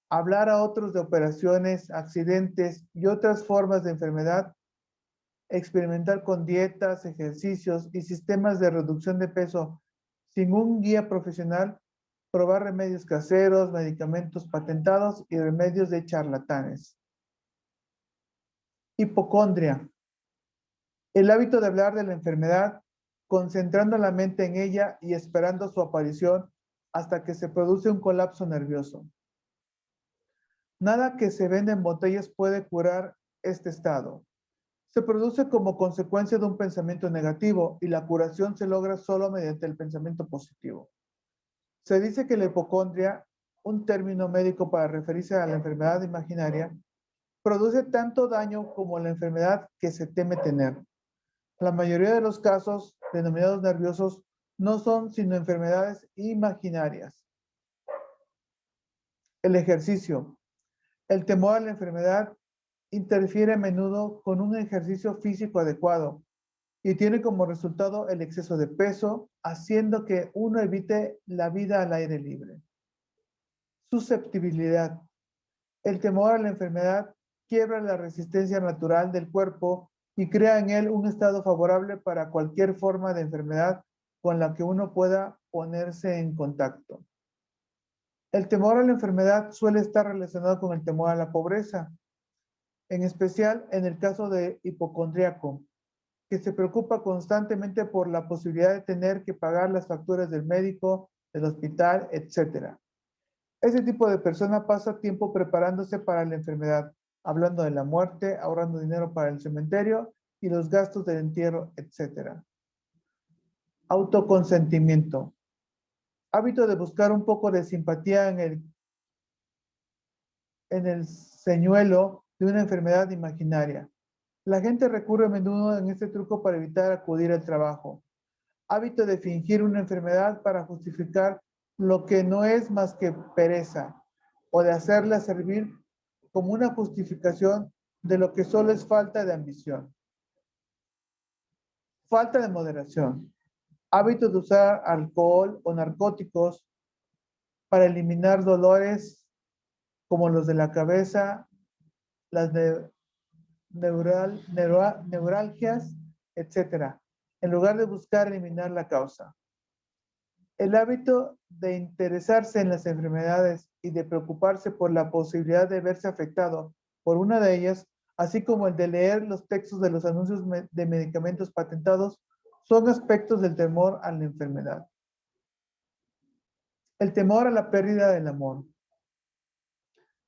hablar a otros de operaciones, accidentes y otras formas de enfermedad, experimentar con dietas, ejercicios y sistemas de reducción de peso sin un guía profesional, probar remedios caseros, medicamentos patentados y remedios de charlatanes. Hipocondria. El hábito de hablar de la enfermedad concentrando la mente en ella y esperando su aparición hasta que se produce un colapso nervioso. Nada que se vende en botellas puede curar este estado. Se produce como consecuencia de un pensamiento negativo y la curación se logra solo mediante el pensamiento positivo. Se dice que la hipocondria, un término médico para referirse a la enfermedad imaginaria, produce tanto daño como la enfermedad que se teme tener. La mayoría de los casos denominados nerviosos no son sino enfermedades imaginarias. El ejercicio. El temor a la enfermedad interfiere a menudo con un ejercicio físico adecuado y tiene como resultado el exceso de peso, haciendo que uno evite la vida al aire libre. Susceptibilidad. El temor a la enfermedad quiebra la resistencia natural del cuerpo y crea en él un estado favorable para cualquier forma de enfermedad con la que uno pueda ponerse en contacto. El temor a la enfermedad suele estar relacionado con el temor a la pobreza, en especial en el caso de hipocondríaco, que se preocupa constantemente por la posibilidad de tener que pagar las facturas del médico, del hospital, etc. Ese tipo de persona pasa tiempo preparándose para la enfermedad, hablando de la muerte, ahorrando dinero para el cementerio y los gastos del entierro, etc. Autoconsentimiento. Hábito de buscar un poco de simpatía en el señuelo de una enfermedad imaginaria. La gente recurre a menudo en este truco para evitar acudir al trabajo. Hábito de fingir una enfermedad para justificar lo que no es más que pereza, o de hacerla servir como una justificación de lo que solo es falta de ambición. Falta de moderación. Hábito de usar alcohol o narcóticos para eliminar dolores como los de la cabeza, las neuralgias, etc., en lugar de buscar eliminar la causa. El hábito de interesarse en las enfermedades y de preocuparse por la posibilidad de verse afectado por una de ellas, así como el de leer los textos de los anuncios de medicamentos patentados, son aspectos del temor a la enfermedad. El temor a la pérdida del amor.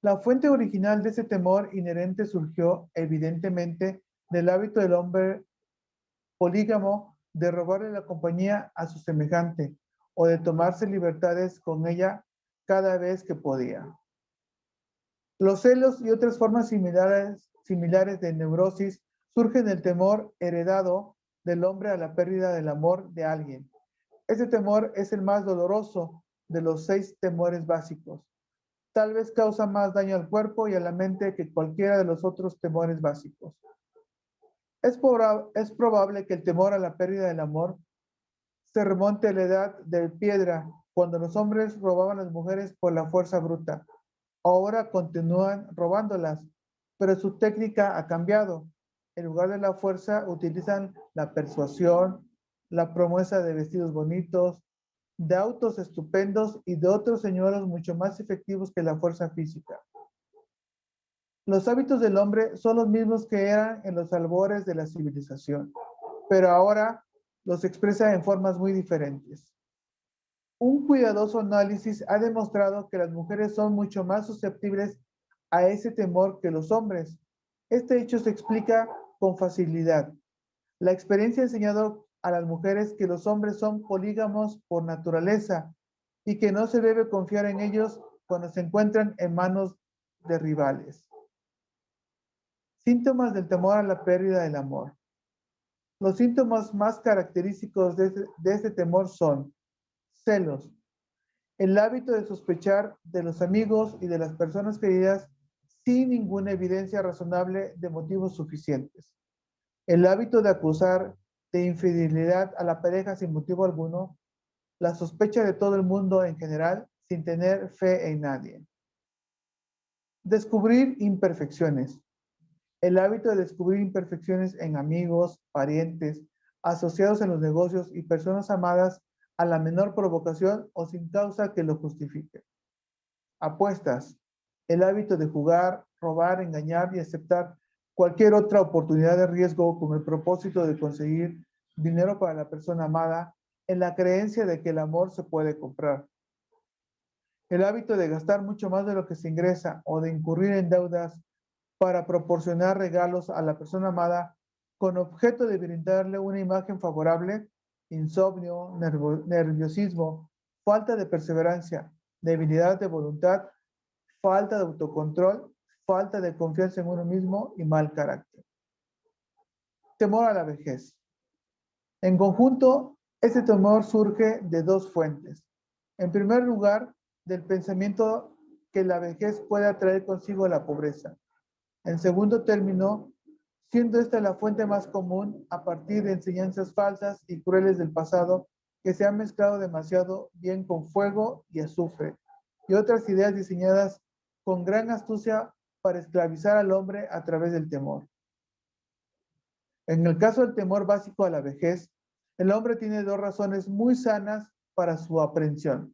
La fuente original de ese temor inherente surgió, evidentemente, del hábito del hombre polígamo de robarle la compañía a su semejante o de tomarse libertades con ella cada vez que podía. Los celos y otras formas similares de neurosis surgen del temor heredado del hombre a la pérdida del amor de alguien. Ese temor es el más doloroso de los 6 temores básicos. Tal vez causa más daño al cuerpo y a la mente que cualquiera de los otros temores básicos. Es probable que el temor a la pérdida del amor se remonte a la edad de piedra, cuando los hombres robaban a las mujeres por la fuerza bruta. Ahora continúan robándolas, pero su técnica ha cambiado. En lugar de la fuerza, utilizan la persuasión, la promesa de vestidos bonitos, de autos estupendos y de otros señuelos mucho más efectivos que la fuerza física. Los hábitos del hombre son los mismos que eran en los albores de la civilización, pero ahora los expresa en formas muy diferentes. Un cuidadoso análisis ha demostrado que las mujeres son mucho más susceptibles a ese temor que los hombres. Este hecho se explica con facilidad. La experiencia ha enseñado a las mujeres que los hombres son polígamos por naturaleza y que no se debe confiar en ellos cuando se encuentran en manos de rivales. Síntomas del temor a la pérdida del amor. Los síntomas más característicos de este temor son celos, el hábito de sospechar de los amigos y de las personas queridas sin ninguna evidencia razonable de motivos suficientes, el hábito de acusar de infidelidad a la pareja sin motivo alguno, la sospecha de todo el mundo en general sin tener fe en nadie. Descubrir imperfecciones. El hábito de descubrir imperfecciones en amigos, parientes, asociados en los negocios y personas amadas a la menor provocación o sin causa que lo justifique. Apuestas. El hábito de jugar, robar, engañar y aceptar cualquier otra oportunidad de riesgo con el propósito de conseguir dinero para la persona amada, en la creencia de que el amor se puede comprar. El hábito de gastar mucho más de lo que se ingresa o de incurrir en deudas para proporcionar regalos a la persona amada con objeto de brindarle una imagen favorable, insomnio, nerviosismo, falta de perseverancia, debilidad de voluntad, falta de autocontrol, falta de confianza en uno mismo y mal carácter. Temor a la vejez. En conjunto, este temor surge de dos fuentes. En primer lugar, del pensamiento que la vejez puede atraer consigo la pobreza. En segundo término, siendo esta la fuente más común a partir de enseñanzas falsas y crueles del pasado que se han mezclado demasiado bien con fuego y azufre y otras ideas diseñadas con gran astucia para esclavizar al hombre a través del temor. En el caso del temor básico a la vejez, el hombre tiene dos razones muy sanas para su aprensión.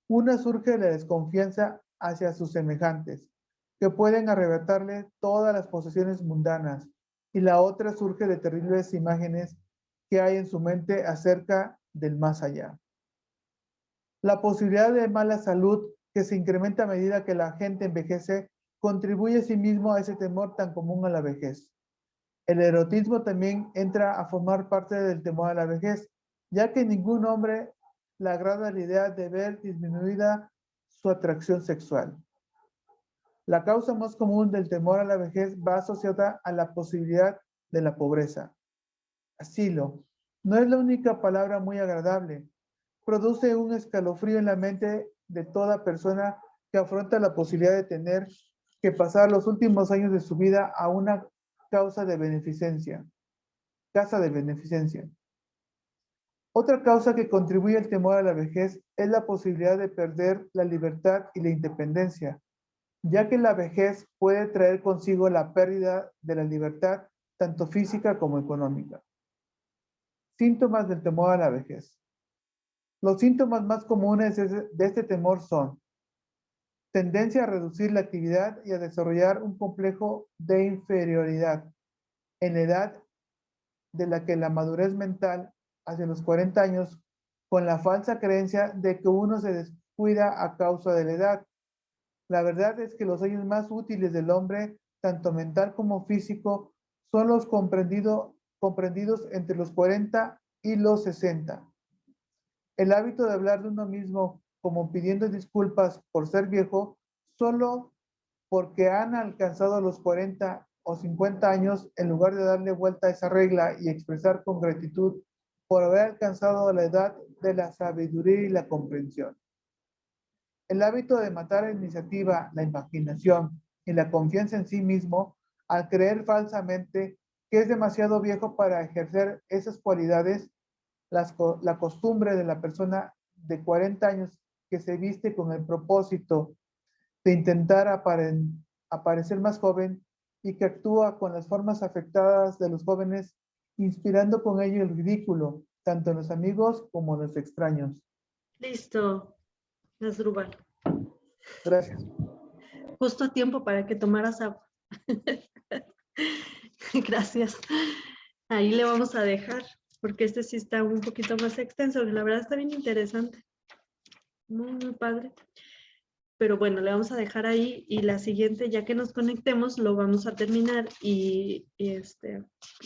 Una surge de la desconfianza hacia sus semejantes, que pueden arrebatarle todas las posesiones mundanas, y la otra surge de terribles imágenes que hay en su mente acerca del más allá. La posibilidad de mala salud que se incrementa a medida que la gente envejece contribuye a sí mismo a ese temor tan común a la vejez. El erotismo también entra a formar parte del temor a la vejez, ya que ningún hombre le agrada la idea de ver disminuida su atracción sexual. La causa más común del temor a la vejez va asociada a la posibilidad de la pobreza. Asilo no es la única palabra muy agradable. Produce un escalofrío en la mente de toda persona que afronta la posibilidad de tener que pasar los últimos años de su vida a una casa de beneficencia. Otra causa que contribuye al temor a la vejez es la posibilidad de perder la libertad y la independencia, ya que la vejez puede traer consigo la pérdida de la libertad, tanto física como económica. Síntomas del temor a la vejez. Los síntomas más comunes de este temor son tendencia a reducir la actividad y a desarrollar un complejo de inferioridad en la edad de la que la madurez mental hacia los 40 años, con la falsa creencia de que uno se descuida a causa de la edad. La verdad es que los años más útiles del hombre, tanto mental como físico, son los comprendidos entre los 40 y los 60. El hábito de hablar de uno mismo como pidiendo disculpas por ser viejo, solo porque han alcanzado los 40 o 50 años, en lugar de darle vuelta a esa regla y expresar con gratitud por haber alcanzado la edad de la sabiduría y la comprensión. El hábito de matar la iniciativa, la imaginación y la confianza en sí mismo, al creer falsamente que es demasiado viejo para ejercer esas cualidades, la costumbre de la persona de 40 años que se viste con el propósito de intentar aparecer más joven y que actúa con las formas afectadas de los jóvenes, inspirando con ello el ridículo, tanto en los amigos como en los extraños. Listo, Asdrúbal. Gracias. Justo a tiempo para que tomaras agua. Gracias. Ahí le vamos a dejar, porque este sí está un poquito más extenso, la verdad está bien interesante. Muy, muy padre. Pero bueno, le vamos a dejar ahí y la siguiente, ya que nos conectemos, lo vamos a terminar y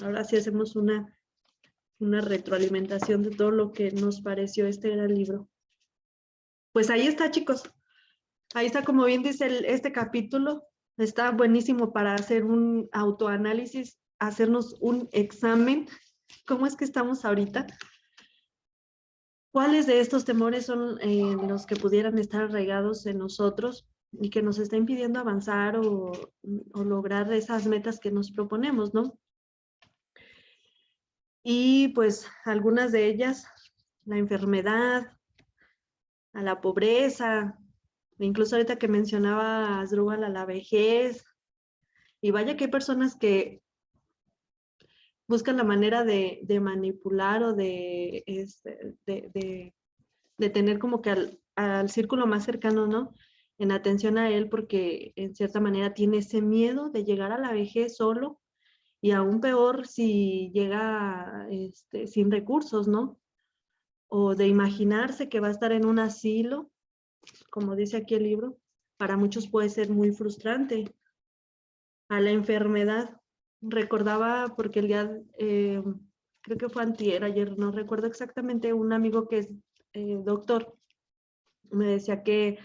ahora sí hacemos una retroalimentación de todo lo que nos pareció este gran libro. Pues ahí está, chicos. Ahí está, como bien dice este capítulo. Está buenísimo para hacer un autoanálisis, hacernos un examen. ¿Cómo es que estamos ahorita? ¿Cuáles de estos temores son los que pudieran estar arraigados en nosotros y que nos está impidiendo avanzar o lograr esas metas que nos proponemos, ¿no? Y pues algunas de ellas, la enfermedad, a la pobreza, incluso ahorita que mencionaba Asdrúbal, a la vejez. Y vaya que hay personas que buscan la manera de manipular o de tener como que al círculo más cercano, ¿no? En atención a él, porque en cierta manera tiene ese miedo de llegar a la vejez solo Y aún peor si llega sin recursos, ¿no? O de imaginarse que va a estar en un asilo, como dice aquí el libro, para muchos puede ser muy frustrante. A la enfermedad, recordaba porque el día, creo que fue antier, ayer, no recuerdo exactamente, un amigo que es doctor, me decía que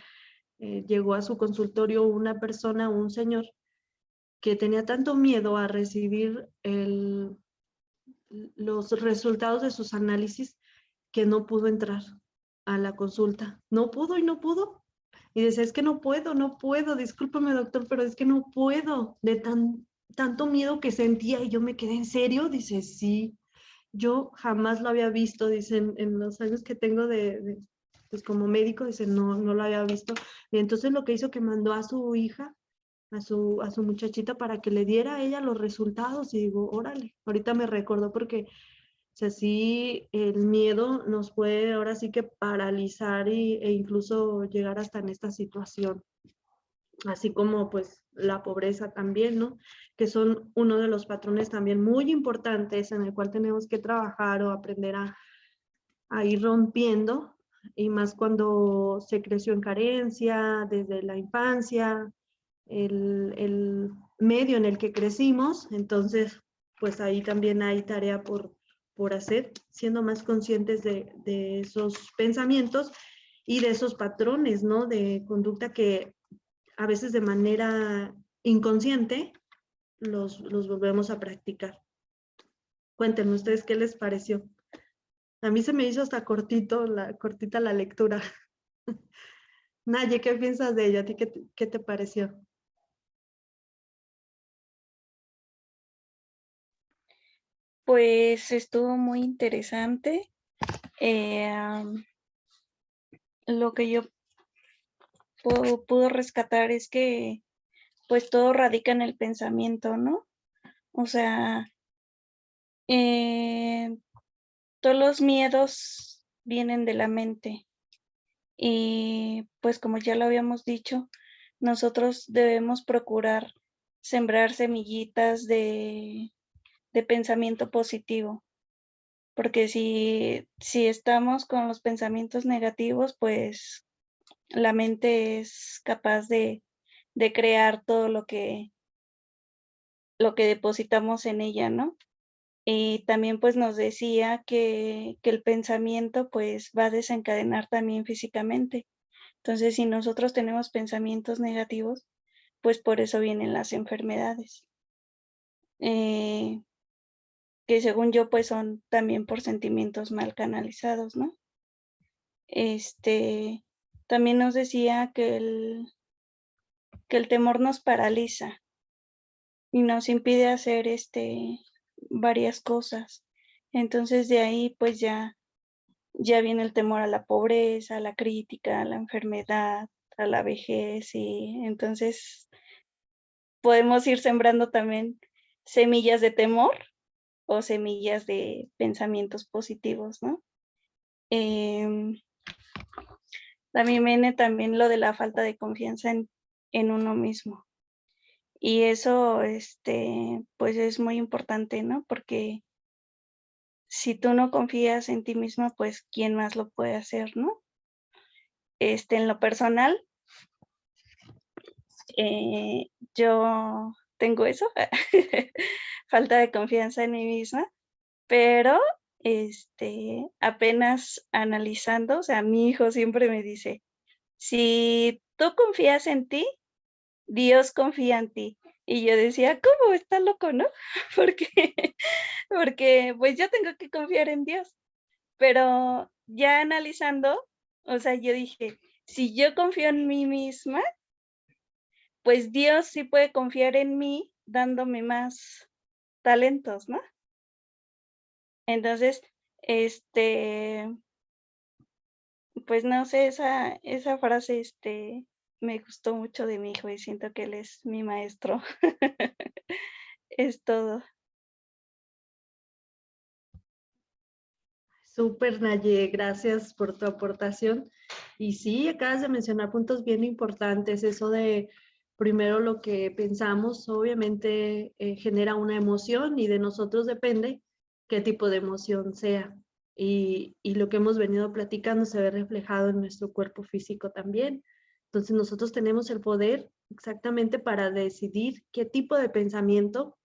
llegó a su consultorio una persona, un señor, que tenía tanto miedo a recibir los resultados de sus análisis que no pudo entrar a la consulta. No pudo y no pudo. Y decía, es que no puedo, discúlpame doctor, pero es que no puedo, de tanto miedo que sentía. Y yo me quedé, ¿en serio? Dice, sí, yo jamás lo había visto, dice, en los años que tengo pues como médico, dice, no lo había visto. Y entonces lo que hizo que mandó a su hija, a su muchachita para que le diera a ella los resultados. Y digo, órale, ahorita me recordó porque, o sea, sí, el miedo nos puede ahora sí que paralizar e incluso llegar hasta en esta situación. Así como pues la pobreza también, ¿no? Que son uno de los patrones también muy importantes en el cual tenemos que trabajar o aprender a ir rompiendo, y más cuando se creció en carencia, desde la infancia, el medio en el que crecimos. Entonces, pues ahí también hay tarea por hacer, siendo más conscientes de esos pensamientos y de esos patrones, ¿no? De conducta que a veces de manera inconsciente los volvemos a practicar. Cuéntenme ustedes qué les pareció. A mí se me hizo hasta cortita la lectura. Naye, ¿qué piensas de ella? ¿A ti qué te pareció? Pues estuvo muy interesante. Lo que yo puedo rescatar es que pues todo radica en el pensamiento, ¿no? O sea, todos los miedos vienen de la mente y pues como ya lo habíamos dicho, nosotros debemos procurar sembrar semillitas de pensamiento positivo, porque si estamos con los pensamientos negativos, pues la mente es capaz de crear todo lo que depositamos en ella, ¿no? Y también pues nos decía que el pensamiento pues va a desencadenar también físicamente. Entonces, si nosotros tenemos pensamientos negativos, pues por eso vienen las enfermedades. Que según yo pues son también por sentimientos mal canalizados, ¿no? También nos decía que el temor nos paraliza y nos impide hacer varias cosas. Entonces de ahí pues ya viene el temor a la pobreza, a la crítica, a la enfermedad, a la vejez, y entonces podemos ir sembrando también semillas de temor o semillas de pensamientos positivos, ¿no? También viene también lo de la falta de confianza en uno mismo. Y eso, pues es muy importante, ¿no? Porque si tú no confías en ti misma, pues ¿quién más lo puede hacer, no? En lo personal, yo tengo eso, falta de confianza en mí misma, pero apenas analizando, o sea, mi hijo siempre me dice, si tú confías en ti, Dios confía en ti. Y yo decía, ¿cómo? Está loco, ¿no? Porque, porque pues yo tengo que confiar en Dios. Pero ya analizando, o sea, yo dije, si yo confío en mí misma, pues Dios sí puede confiar en mí dándome más talentos, ¿no? Entonces, pues no sé, esa frase, me gustó mucho de mi hijo y siento que él es mi maestro. Es todo. Súper, Naye, gracias por tu aportación. Y sí, acabas de mencionar puntos bien importantes, eso de primero lo que pensamos obviamente genera una emoción y de nosotros depende qué tipo de emoción sea. Y lo que hemos venido platicando se ve reflejado en nuestro cuerpo físico también. Entonces nosotros tenemos el poder exactamente para decidir qué tipo de pensamiento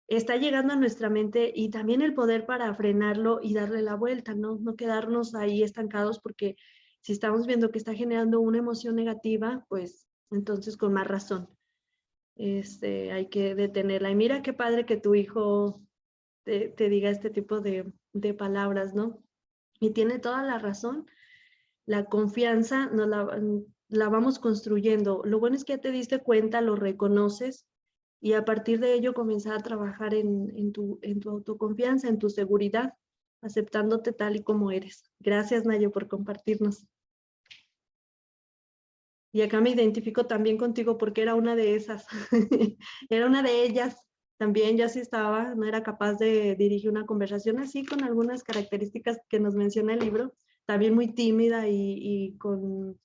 está llegando a nuestra mente y también el poder para frenarlo y darle la vuelta, ¿no? No quedarnos ahí estancados porque si estamos viendo que está generando una emoción negativa, pues entonces con más razón hay que detenerla. Y mira qué padre que tu hijo te diga este tipo de palabras, ¿no? Y tiene toda la razón. La confianza la vamos construyendo. Lo bueno es que ya te diste cuenta, lo reconoces y a partir de ello comenzar a trabajar en tu autoconfianza, en tu seguridad, aceptándote tal y como eres. Gracias, Nayo, por compartirnos. Y acá me identifico también contigo porque era una de esas. Era una de ellas. También yo así estaba, no era capaz de dirigir una conversación así con algunas características que nos menciona el libro. También muy tímida y con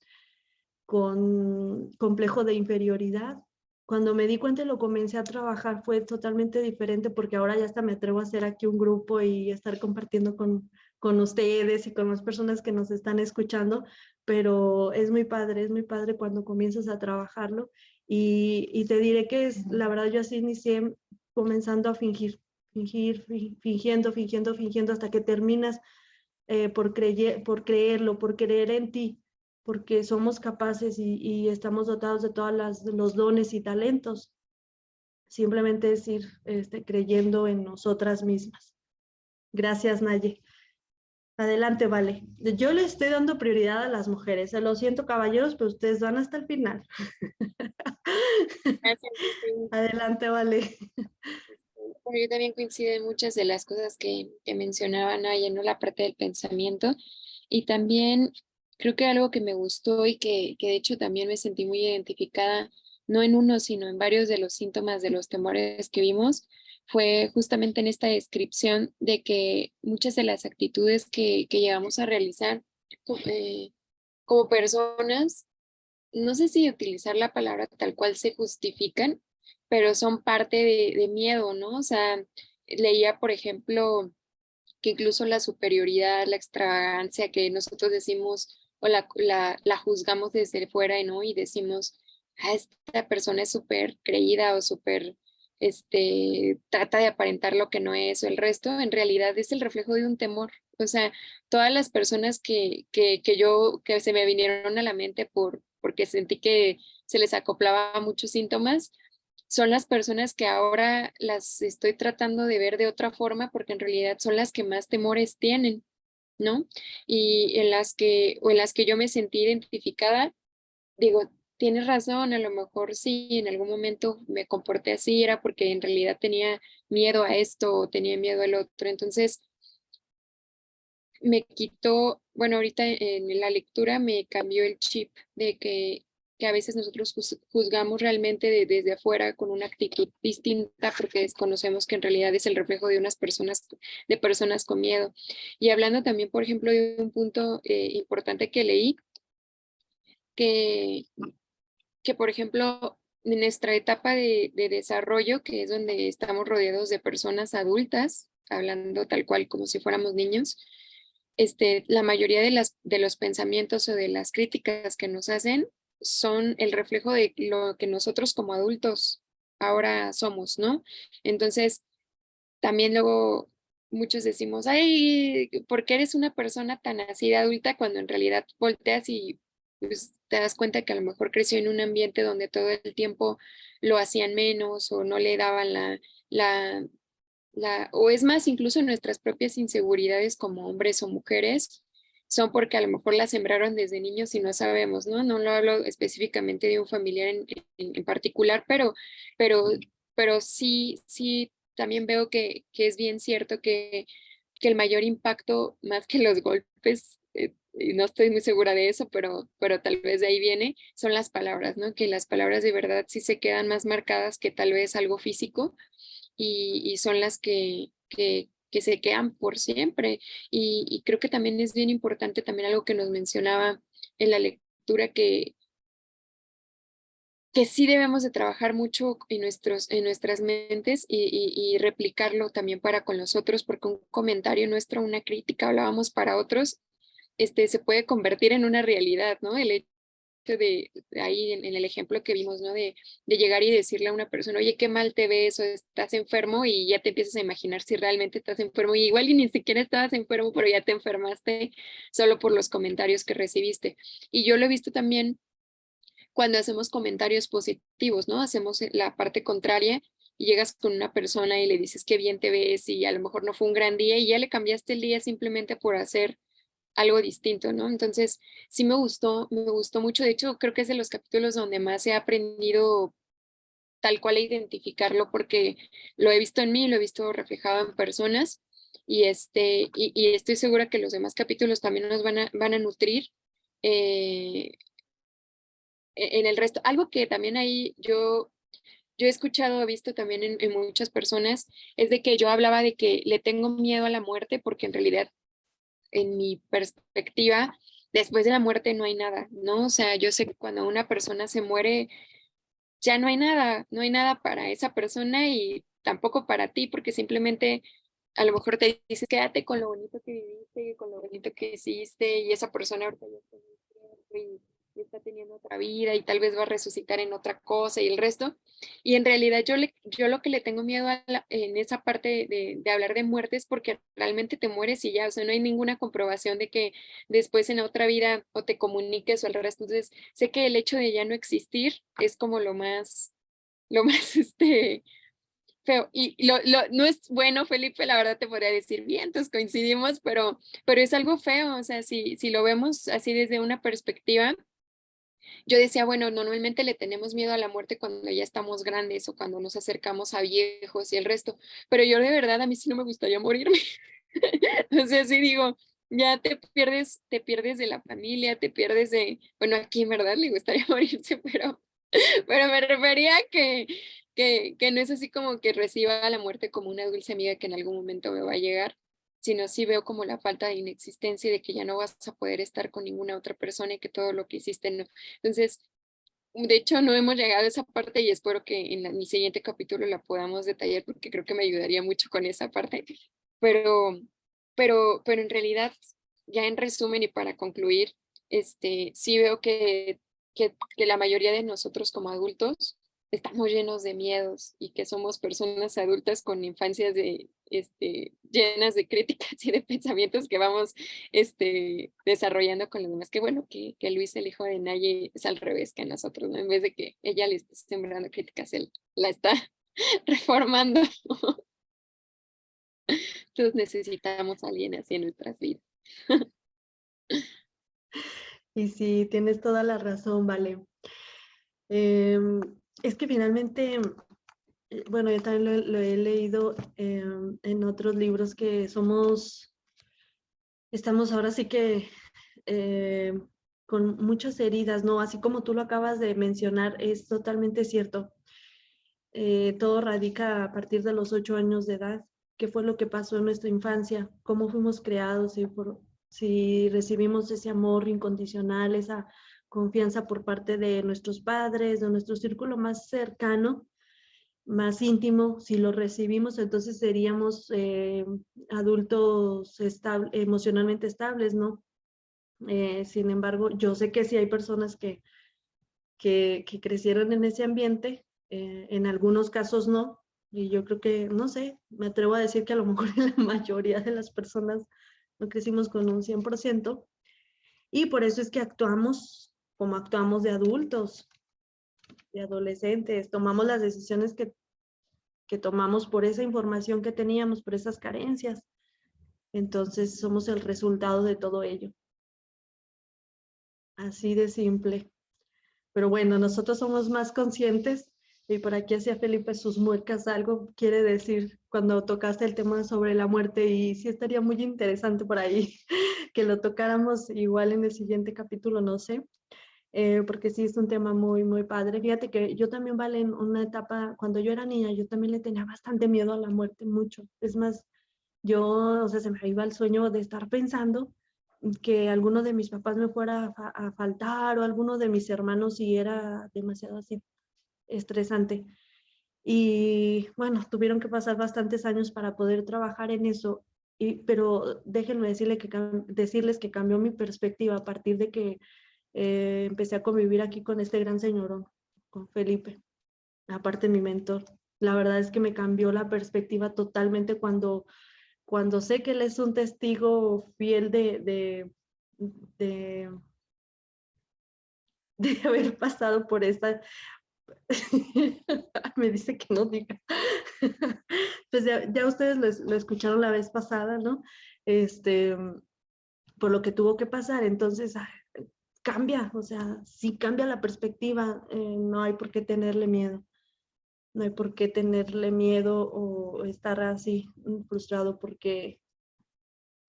complejo de inferioridad. Cuando me di cuenta y lo comencé a trabajar fue totalmente diferente porque ahora ya hasta me atrevo a hacer aquí un grupo y estar compartiendo con ustedes y con las personas que nos están escuchando, pero es muy padre cuando comienzas a trabajarlo y te diré que es, la verdad yo así inicié comenzando a fingiendo hasta que terminas por creerlo, por creer en ti, porque somos capaces y estamos dotados de todos los dones y talentos. Simplemente es ir creyendo en nosotras mismas. Gracias, Naye. Adelante, vale. Yo le estoy dando prioridad a las mujeres. Se lo siento, caballeros, pero ustedes van hasta el final. Gracias, sí. Adelante, vale. Bueno, yo también coincido en muchas de las cosas que mencionaban ahí, ¿no? La parte del pensamiento. Y también creo que algo que me gustó y que de hecho también me sentí muy identificada, no en uno, sino en varios de los síntomas de los temores que vimos, fue justamente en esta descripción de que muchas de las actitudes que llegamos a realizar eh, como personas, no sé si utilizar la palabra tal cual se justifican, pero son parte de miedo, ¿no? O sea, leía, por ejemplo, que incluso la superioridad, la extravagancia que nosotros decimos o la juzgamos desde fuera, ¿no? Y decimos, ah, esta persona es súper creída o súper, trata de aparentar lo que no es, o el resto, en realidad es el reflejo de un temor. O sea, todas las personas que se me vinieron a la mente porque sentí que se les acoplaba muchos síntomas, son las personas que ahora las estoy tratando de ver de otra forma porque en realidad son las que más temores tienen, ¿no? Y en las que yo me sentí identificada, digo, tienes razón, a lo mejor sí, en algún momento me comporté así, era porque en realidad tenía miedo a esto o tenía miedo al otro. Entonces, me quitó, bueno, ahorita en la lectura me cambió el chip de que a veces nosotros juzgamos realmente desde afuera con una actitud distinta porque desconocemos que en realidad es el reflejo de de personas con miedo. Y hablando también, por ejemplo, de un punto importante que leí, que, que por ejemplo, en nuestra etapa de desarrollo, que es donde estamos rodeados de personas adultas, hablando tal cual como si fuéramos niños, la mayoría de los pensamientos o de las críticas que nos hacen son el reflejo de lo que nosotros como adultos ahora somos, ¿no? Entonces, también luego muchos decimos, ay, ¿por qué eres una persona tan así de adulta cuando en realidad volteas y pues, te das cuenta que a lo mejor creció en un ambiente donde todo el tiempo lo hacían menos o no le daban la o es más, incluso nuestras propias inseguridades como hombres o mujeres son porque a lo mejor las sembraron desde niños y no sabemos, ¿no? No lo hablo específicamente de un familiar en particular, pero, pero sí, también veo que es bien cierto que el mayor impacto, más que los golpes, y no estoy muy segura de eso, pero tal vez de ahí viene, son las palabras, ¿no? Que las palabras de verdad sí se quedan más marcadas que tal vez algo físico y son las que se quedan por siempre. Y creo que también es bien importante, también algo que nos mencionaba en la lectura, que sí debemos de trabajar mucho en nuestras mentes y replicarlo también para con los otros, porque un comentario nuestro, una crítica, hablábamos para otros, se puede convertir en una realidad, ¿no? El hecho de ahí en el ejemplo que vimos, ¿no? De llegar y decirle a una persona, oye, qué mal te ves o estás enfermo y ya te empiezas a imaginar si realmente estás enfermo y igual y ni siquiera estabas enfermo, pero ya te enfermaste solo por los comentarios que recibiste. Y yo lo he visto también cuando hacemos comentarios positivos, ¿no? Hacemos la parte contraria y llegas con una persona y le dices qué bien te ves y a lo mejor no fue un gran día y ya le cambiaste el día simplemente por hacer algo distinto, ¿no? Entonces, sí me gustó mucho. De hecho, creo que es de los capítulos donde más he aprendido tal cual a identificarlo porque lo he visto en mí, lo he visto reflejado en personas y estoy segura que los demás capítulos también nos van a nutrir eh, en el resto. Algo que también ahí yo he escuchado, he visto también en muchas personas, es de que yo hablaba de que le tengo miedo a la muerte porque en realidad, en mi perspectiva, después de la muerte no hay nada, ¿no? O sea, yo sé que cuando una persona se muere, ya no hay nada, no hay nada para esa persona y tampoco para ti, porque simplemente a lo mejor te dices, quédate con lo bonito que viviste, con lo bonito que hiciste, y esa persona ahorita ya está y está teniendo otra vida y tal vez va a resucitar en otra cosa y el resto. Y en realidad yo lo que le tengo miedo en esa parte de hablar de muerte es porque realmente te mueres y ya, o sea, no hay ninguna comprobación de que después en otra vida o te comuniques o el resto. Entonces, sé que el hecho de ya no existir es como lo más, feo. Y no es bueno, Felipe, la verdad te podría decir, bien, entonces coincidimos, pero es algo feo, o sea, si lo vemos así desde una perspectiva, yo decía, bueno, normalmente le tenemos miedo a la muerte cuando ya estamos grandes o cuando nos acercamos a viejos y el resto, pero yo de verdad a mí sí no me gustaría morirme. O sea, sí digo, ya te pierdes de la familia, te pierdes de, bueno, aquí en verdad le gustaría morirse, pero me refería a que no es así como que reciba la muerte como una dulce amiga que en algún momento me va a llegar, sino sí veo como la falta de inexistencia y de que ya no vas a poder estar con ninguna otra persona y que todo lo que hiciste no. Entonces, de hecho, no hemos llegado a esa parte y espero que en mi siguiente capítulo la podamos detallar porque creo que me ayudaría mucho con esa parte. Pero, pero en realidad, ya en resumen y para concluir, sí veo que la mayoría de nosotros como adultos estamos llenos de miedos y que somos personas adultas con infancias llenas de críticas y de pensamientos que vamos desarrollando con los demás. Qué bueno que Luis, el hijo de Naye, es al revés que nosotros, ¿no? En vez de que ella le esté sembrando críticas, él la está reformando. Todos necesitamos a alguien así en nuestras vidas. Y sí, tienes toda la razón, Vale. Em, es que finalmente, bueno, yo también lo he leído en otros libros que estamos ahora sí que con muchas heridas, ¿no? Así como tú lo acabas de mencionar, es totalmente cierto. Todo radica a partir de los 8 años de edad. ¿Qué fue lo que pasó en nuestra infancia? ¿Cómo fuimos creados? Si recibimos ese amor incondicional, esa confianza por parte de nuestros padres, de nuestro círculo más cercano, más íntimo, si lo recibimos, entonces seríamos adultos emocionalmente estables, ¿no? Sin embargo, yo sé que sí hay personas que crecieron en ese ambiente, en algunos casos no, y yo creo que, no sé, me atrevo a decir que a lo mejor en la mayoría de las personas no crecimos con un 100%, y por eso es que actuamos como actuamos de adultos, de adolescentes, tomamos las decisiones que tomamos por esa información que teníamos, por esas carencias. Entonces somos el resultado de todo ello. Así de simple. Pero bueno, nosotros somos más conscientes y por aquí hacía Felipe sus muecas, algo quiere decir cuando tocaste el tema sobre la muerte y sí estaría muy interesante por ahí que lo tocáramos igual en el siguiente capítulo, no sé, porque sí es un tema muy, muy padre. Fíjate que yo también, Vale, en una etapa, cuando yo era niña, yo también le tenía bastante miedo a la muerte, mucho. Es más, yo, o sea, se me iba el sueño de estar pensando que alguno de mis papás me fuera a faltar o alguno de mis hermanos y era demasiado así. estresante. Y bueno, tuvieron que pasar bastantes años para poder trabajar en eso, pero déjenme decirles que cambió mi perspectiva a partir de que empecé a convivir aquí con este gran señorón, con Felipe, aparte mi mentor. La verdad es que me cambió la perspectiva totalmente cuando sé que él es un testigo fiel de haber pasado por esta. Me dice que no diga. Pues ya ustedes lo escucharon la vez pasada, ¿no? Por lo que tuvo que pasar. Entonces, cambia, o sea, sí cambia la perspectiva. No hay por qué tenerle miedo. No hay por qué tenerle miedo o estar así frustrado, porque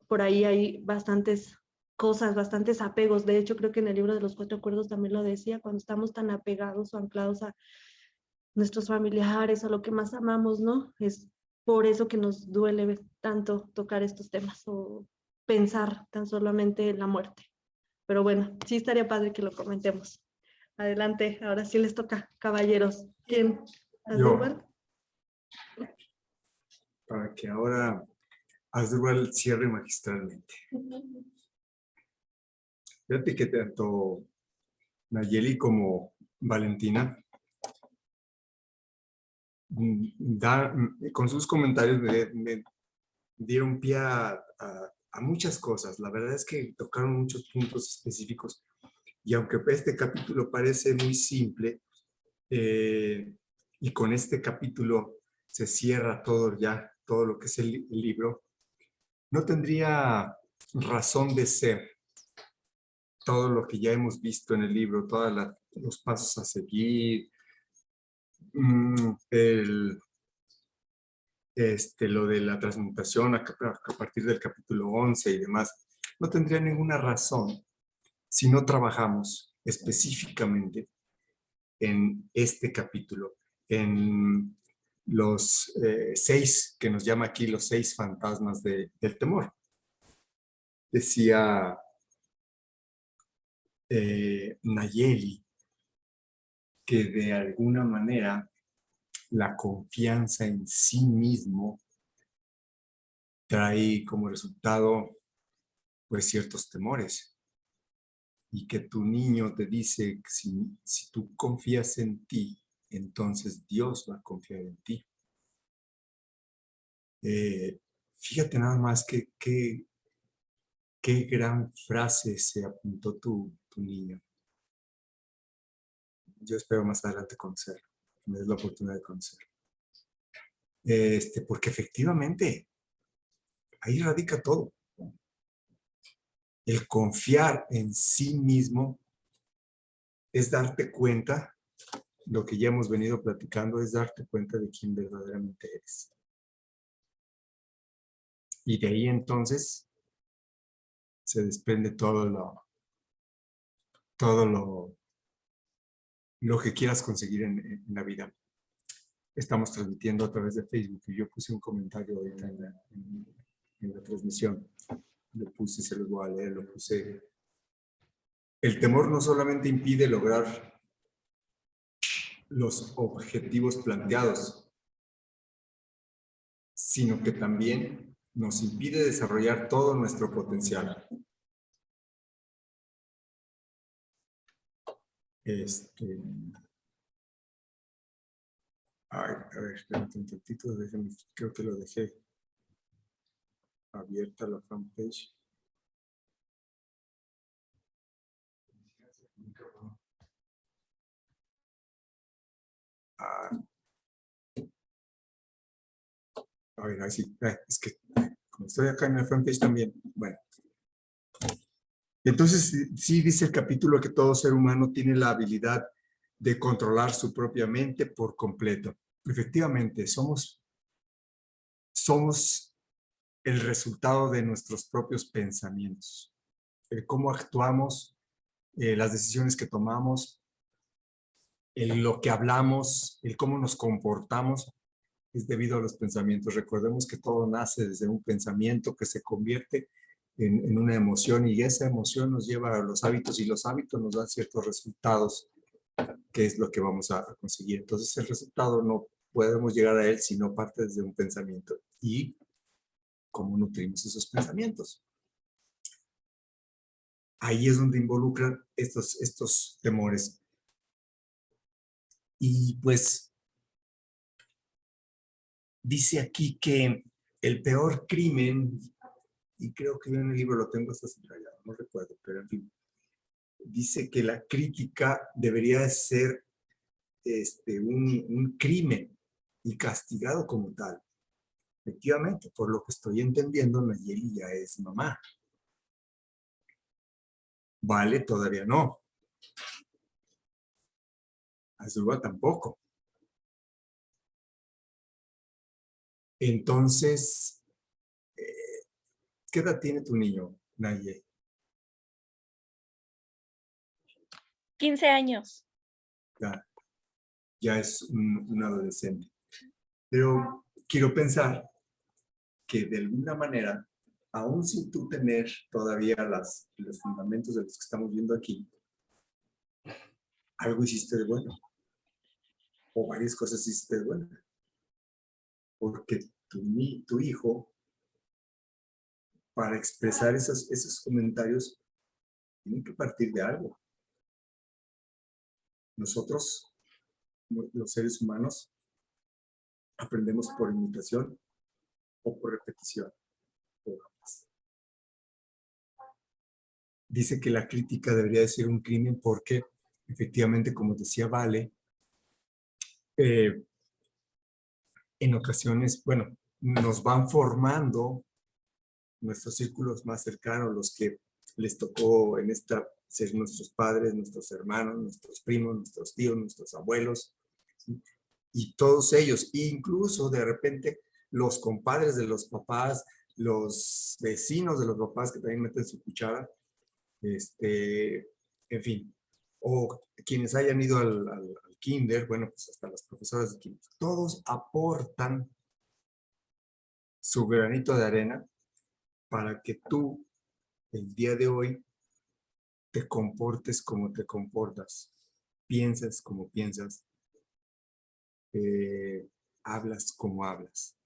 por ahí hay bastantes cosas, bastantes apegos. De hecho, creo que en el libro de los 4 acuerdos también lo decía, cuando estamos tan apegados o anclados a nuestros familiares, a lo que más amamos, ¿no? Es por eso que nos duele tanto tocar estos temas o pensar tan solamente en la muerte. Pero bueno, sí estaría padre que lo comentemos. Adelante, ahora sí les toca, caballeros. ¿Quién? Yo. Para que ahora Asdrúbal cierre magistralmente. Fíjate que tanto Nayeli como Valentina con sus comentarios me dieron pie a muchas cosas. La verdad es que tocaron muchos puntos específicos. Y aunque este capítulo parece muy simple, y con este capítulo se cierra todo lo que es el libro, no tendría razón de ser todo lo que ya hemos visto en el libro, todos los pasos a seguir, lo de la transmutación a partir del capítulo 11 y demás. No tendría ninguna razón si no trabajamos específicamente en este capítulo, en los 6, que nos llama aquí los 6 fantasmas del temor. Decía Nayeli que de alguna manera la confianza en sí mismo trae como resultado pues ciertos temores, y que tu niño te dice que si tú confías en ti, entonces Dios va a confiar en ti. Fíjate nada más qué gran frase se apuntó tu niño. Yo espero más adelante conocerlo, que me des la oportunidad de conocerlo. Porque efectivamente ahí radica todo. El confiar en sí mismo es darte cuenta, lo que ya hemos venido platicando, es darte cuenta de quién verdaderamente eres. Y de ahí entonces se desprende todo lo que quieras conseguir en la vida. Estamos transmitiendo a través de Facebook y yo puse un comentario ahorita en la transmisión. Lo puse, se los voy a leer, lo puse. El temor no solamente impide lograr los objetivos planteados, sino que también nos impide desarrollar todo nuestro potencial. A ver, espérate un tantito, creo que lo dejé abierta la fanpage. A ver, así, es que como estoy acá en la fanpage también, bueno. Entonces, sí dice el capítulo que todo ser humano tiene la habilidad de controlar su propia mente por completo. Efectivamente, somos el resultado de nuestros propios pensamientos. El cómo actuamos, las decisiones que tomamos, lo que hablamos, el cómo nos comportamos, es debido a los pensamientos. Recordemos que todo nace desde un pensamiento que se convierte en una emoción, y esa emoción nos lleva a los hábitos, y los hábitos nos dan ciertos resultados qué es lo que vamos a conseguir. Entonces el resultado no podemos llegar a él si no parte desde un pensamiento. Y cómo nutrimos esos pensamientos. Ahí es donde involucran estos temores. Y pues dice aquí que el peor crimen, y creo que yo en el libro lo tengo hasta subrayado, no recuerdo, pero en fin, dice que la crítica debería ser un crimen y castigado como tal. Efectivamente, por lo que estoy entendiendo, Nayeli ya es mamá. Vale, todavía no. Azulba tampoco. Entonces, ¿qué edad tiene tu niño, Nayeli? 15 años. Ya es un adolescente. Pero quiero pensar que de alguna manera, aún sin tú tener todavía los fundamentos de los que estamos viendo aquí, algo hiciste de bueno. O varias cosas hiciste de bueno. Porque tu hijo, para expresar esos comentarios, tiene que partir de algo. Nosotros, los seres humanos, aprendemos por imitación o por repetición. O ambas. Dice que la crítica debería de ser un crimen porque, efectivamente, como decía Vale, en ocasiones, bueno, nos van formando nuestros círculos más cercanos, los que les tocó en esta ser nuestros padres, nuestros hermanos, nuestros primos, nuestros tíos, nuestros abuelos, ¿sí? Y todos ellos, incluso de repente los compadres de los papás, los vecinos de los papás que también meten su cuchara, en fin, o quienes hayan ido al kinder, bueno, pues hasta las profesoras de kinder, todos aportan su granito de arena para que tú, el día de hoy, te comportes como te comportas, piensas como piensas, hablas como hablas.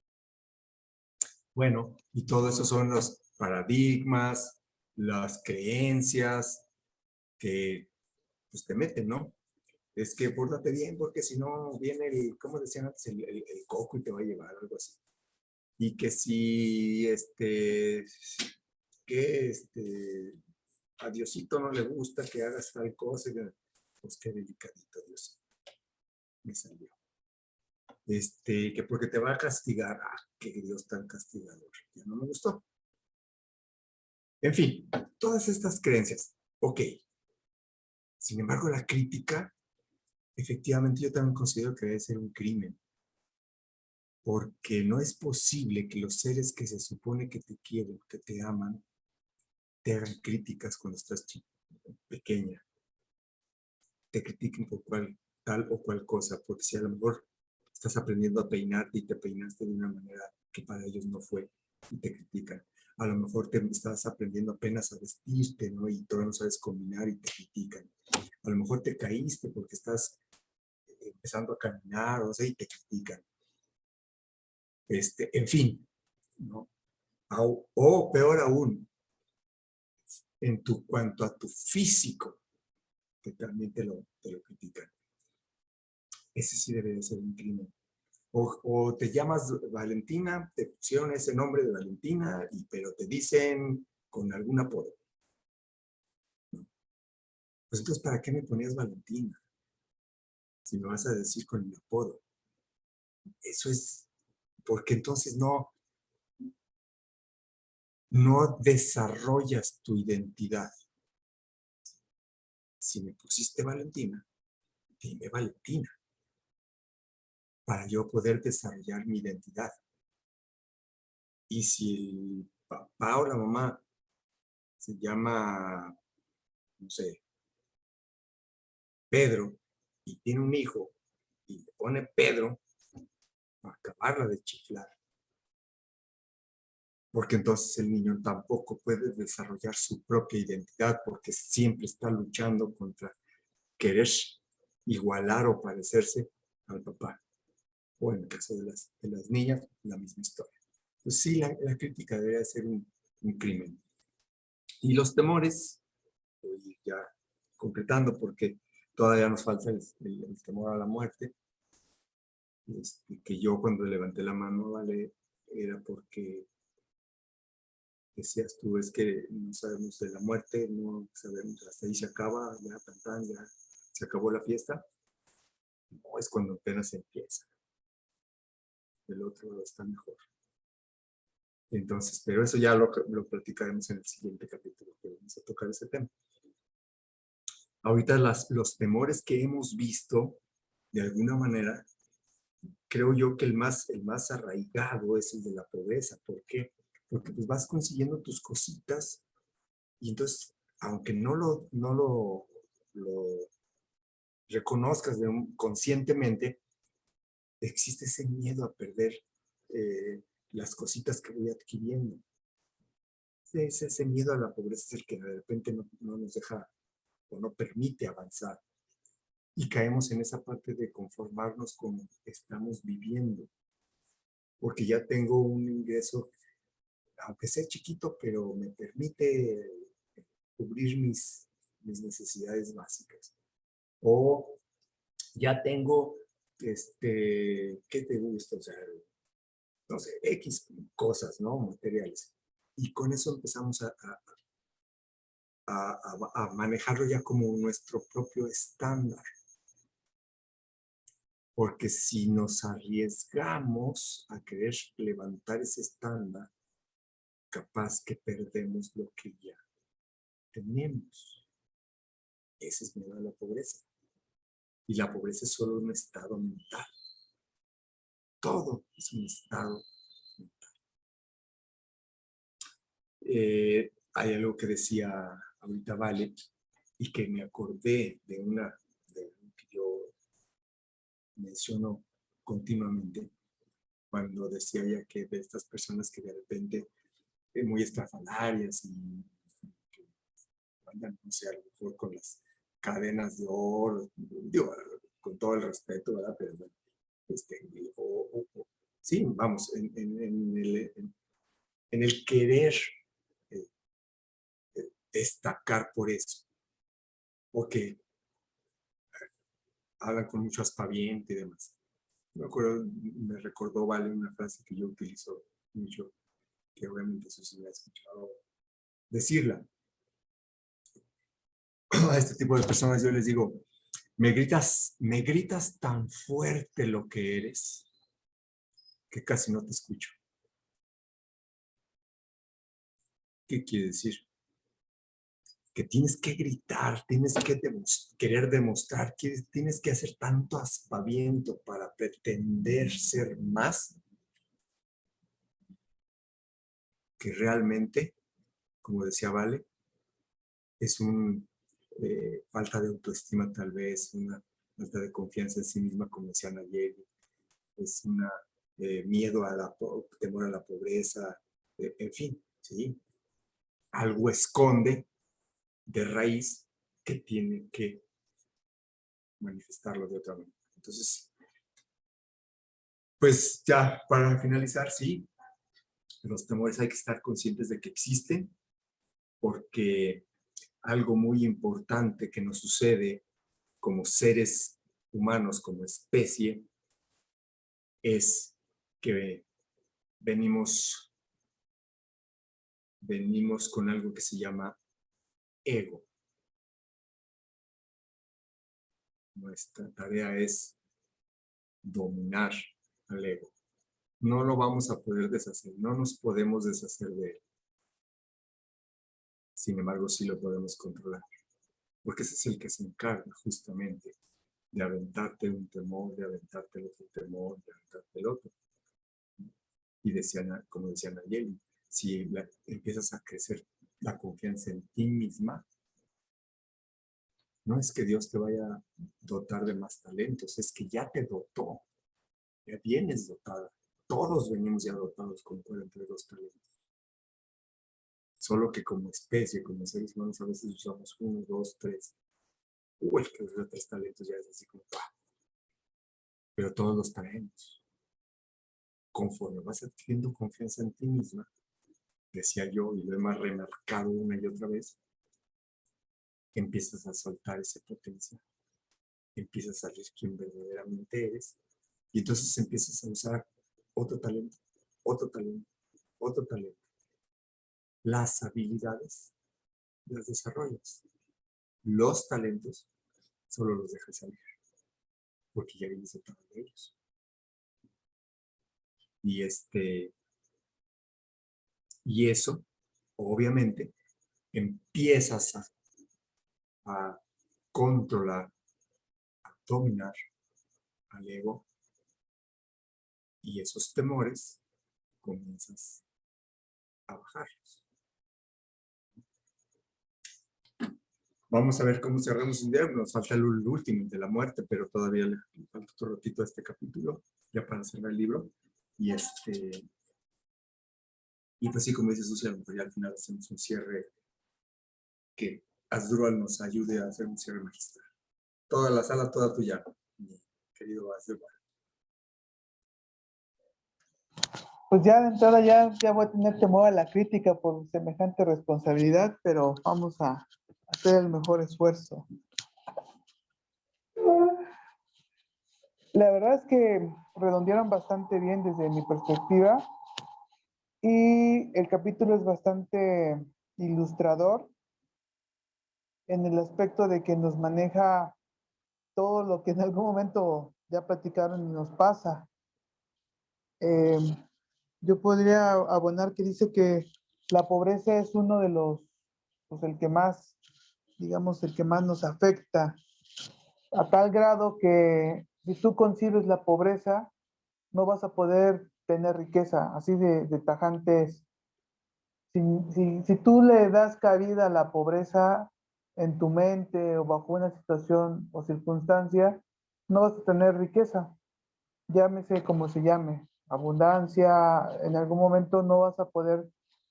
Bueno, y todo eso son los paradigmas, las creencias que pues, te meten, ¿no? Es que pórtate bien porque si no viene el, ¿cómo decían antes? El coco y te va a llevar, algo así. Y que si, a Diosito no le gusta que hagas tal cosa, pues qué delicadito Dios me salió. Que porque te va a castigar, qué Dios tan castigador, ya no me gustó. En fin, todas estas creencias, ok. Sin embargo, la crítica, efectivamente yo también considero que debe ser un crimen, porque no es posible que los seres que se supone que te quieren, que te aman, te hagan críticas cuando estás pequeña, te critiquen por tal o cual cosa, porque si a lo mejor estás aprendiendo a peinarte y te peinaste de una manera que para ellos no fue y te critican. A lo mejor te estás aprendiendo apenas a vestirte, ¿no? Y todavía no sabes combinar y te critican. A lo mejor te caíste porque estás empezando a caminar, o sea, y te critican. En fin, ¿no? O peor aún, cuanto a tu físico, que también te lo critican. Ese sí debería ser un crimen. O te llamas Valentina, te pusieron ese nombre de Valentina, pero te dicen con algún apodo. ¿No? Pues entonces, ¿para qué me ponías Valentina? Si me vas a decir con el apodo. Eso es, porque entonces no desarrollas tu identidad. Si me pusiste Valentina, dime Valentina, para yo poder desarrollar mi identidad. Y si el papá o la mamá se llama, no sé, Pedro, y tiene un hijo, y le pone Pedro, para acabarla de chiflar. Porque entonces el niño tampoco puede desarrollar su propia identidad, porque siempre está luchando contra querer igualar o parecerse al papá. O en el caso de las niñas, la misma historia. Pues sí, la crítica debería ser un crimen. Y los temores, voy ya concretando porque todavía nos falta el temor a la muerte. Que yo cuando levanté la mano, vale, era porque decías tú, es que no sabemos de la muerte, no sabemos, hasta ahí se acaba, ya, ya se acabó la fiesta. No, es cuando apenas empieza. El otro está mejor. Entonces, pero eso ya lo platicaremos en el siguiente capítulo, que vamos a tocar ese tema. Ahorita los temores que hemos visto, de alguna manera, creo yo que el más arraigado es el de la pobreza. ¿Por qué? Porque pues vas consiguiendo tus cositas y entonces, aunque no lo reconozcas conscientemente, existe ese miedo a perder las cositas que voy adquiriendo. Ese miedo a la pobreza es el que de repente no nos deja o no permite avanzar. Y caemos en esa parte de conformarnos con estamos viviendo. Porque ya tengo un ingreso, aunque sea chiquito, pero me permite cubrir mis necesidades básicas. O ya tengo, ¿qué te gusta? O sea, no sé, X cosas, ¿no? Materiales. Y con eso empezamos a manejarlo ya como nuestro propio estándar. Porque si nos arriesgamos a querer levantar ese estándar, capaz que perdemos lo que ya tenemos. Ese es miedo a la pobreza. Y la pobreza es solo un estado mental. Todo es un estado mental. Hay algo que decía ahorita Vale y que me acordé de algo que yo menciono continuamente cuando decía ya que de estas personas que de repente muy estrafalarias y que andan, no sé, a lo mejor con las cadenas de oro, digo, con todo el respeto, ¿verdad? Pero bueno, sí, vamos, en el querer destacar por eso, o que hablan con mucho aspaviento y demás. Me recordó, Vale, una frase que yo utilizo mucho, que obviamente eso se me ha escuchado decirla. A este tipo de personas yo les digo, me gritas tan fuerte lo que eres que casi no te escucho. ¿Qué quiere decir? Que tienes que gritar, tienes que querer demostrar, tienes que hacer tanto aspaviento para pretender ser más que realmente, como decía Vale, es falta de autoestima tal vez, una falta de confianza en sí misma, como decía Nayeli, es una miedo temor a la pobreza, en fin, ¿sí? Algo esconde de raíz que tiene que manifestarlo de otra manera. Entonces, pues ya para finalizar, sí, los temores hay que estar conscientes de que existen, porque algo muy importante que nos sucede como seres humanos, como especie, es que venimos con algo que se llama ego. Nuestra tarea es dominar al ego. No lo vamos a poder deshacer, no nos podemos deshacer de él. Sin embargo, sí lo podemos controlar, porque ese es el que se encarga justamente de aventarte un temor, de aventarte el otro temor, de aventarte el otro. Y como decía Nayeli, si empiezas a crecer la confianza en ti misma, no es que Dios te vaya a dotar de más talentos, es que ya te dotó, ya vienes dotada. Todos venimos ya dotados con 42 talentos. Solo que como especie, como seres humanos, a veces usamos 1, 2, 3. Uy, que los 3 talentos ya es así como, ¡pah! Pero todos los traemos. Conforme vas adquiriendo confianza en ti misma, decía yo, y lo he más remarcado una y otra vez, empiezas a soltar esa potencia, empiezas a salir quien verdaderamente eres, y entonces empiezas a usar otro talento, otro talento, otro talento. Las habilidades las desarrollas. Los talentos solo los dejas salir, porque ya vienes detrás de ellos. Y eso, obviamente, empiezas a controlar, a dominar al ego, y esos temores comienzas a bajarlos. Vamos a ver cómo cerramos un día. Nos falta el último de la muerte, pero todavía le falta otro ratito a este capítulo, ya para cerrar el libro. Y pues sí, como dice Sucia, pues ya al final hacemos un cierre que Asdrúbal nos ayude a hacer un cierre magistral. Toda la sala, toda tuya, mi querido Asdrúbal. Pues ya de entrada ya voy a tener temor a la crítica por semejante responsabilidad, pero vamos a hacer el mejor esfuerzo. La verdad es que redondearon bastante bien desde mi perspectiva y el capítulo es bastante ilustrador en el aspecto de que nos maneja todo lo que en algún momento ya platicaron y nos pasa. Yo podría abonar que dice que la pobreza es uno de los, pues el que más, digamos, el que más nos afecta, a tal grado que si tú concibes la pobreza, no vas a poder tener riqueza, así de tajante es. Si tú le das cabida a la pobreza en tu mente o bajo una situación o circunstancia, no vas a tener riqueza, llámese como se llame, abundancia, en algún momento no vas a poder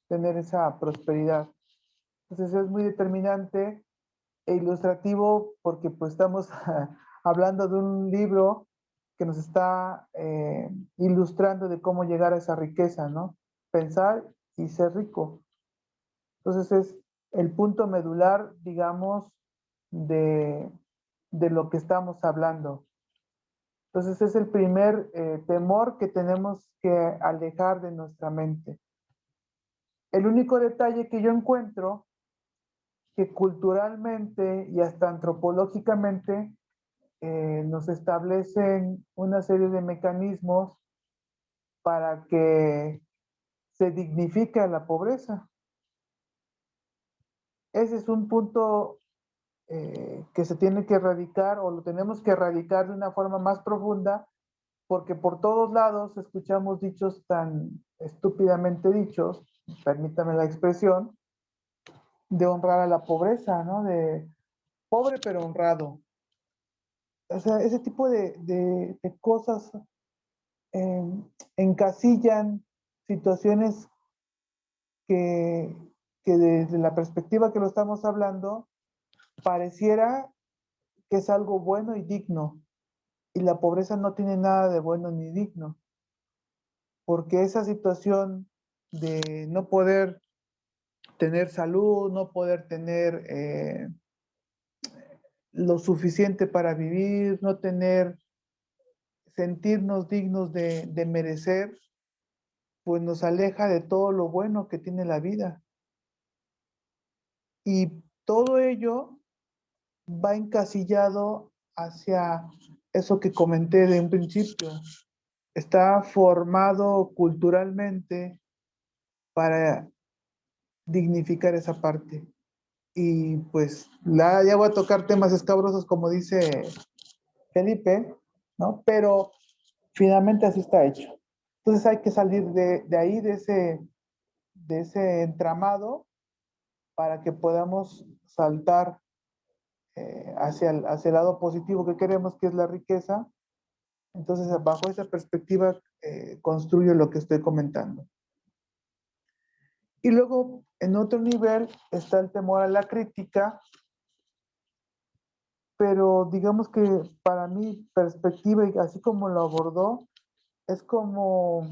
tener esa prosperidad. Entonces es muy determinante e ilustrativo porque pues estamos hablando de un libro que nos está ilustrando de cómo llegar a esa riqueza, ¿no? Pensar y ser rico. Entonces es el punto medular, digamos, de lo que estamos hablando. Entonces es el primer temor que tenemos que alejar de nuestra mente. El único detalle que yo encuentro que culturalmente y hasta antropológicamente nos establecen una serie de mecanismos para que se dignifique a la pobreza. Ese es un punto que se tiene que erradicar o lo tenemos que erradicar de una forma más profunda porque por todos lados escuchamos dichos tan estúpidamente dichos, permítame la expresión, de honrar a la pobreza, ¿no? De pobre pero honrado. O sea, ese tipo de cosas encasillan situaciones que, que desde la perspectiva que lo estamos hablando, pareciera que es algo bueno y digno. Y la pobreza no tiene nada de bueno ni digno. Porque esa situación de no poder tener salud, no poder tener lo suficiente para vivir, no tener, sentirnos dignos de merecer, pues nos aleja de todo lo bueno que tiene la vida. Y todo ello va encasillado hacia eso que comenté de un principio. Está formado culturalmente para dignificar esa parte. Y pues ya voy a tocar temas escabrosos como dice Felipe, ¿no? Pero finalmente así está hecho. Entonces hay que salir de ahí, de ese entramado, para que podamos saltar hacia el lado positivo que queremos, que es la riqueza. Entonces, bajo esa perspectiva, construyo lo que estoy comentando. Y luego, en otro nivel, está el temor a la crítica, pero digamos que para mi perspectiva, y así como lo abordó, es como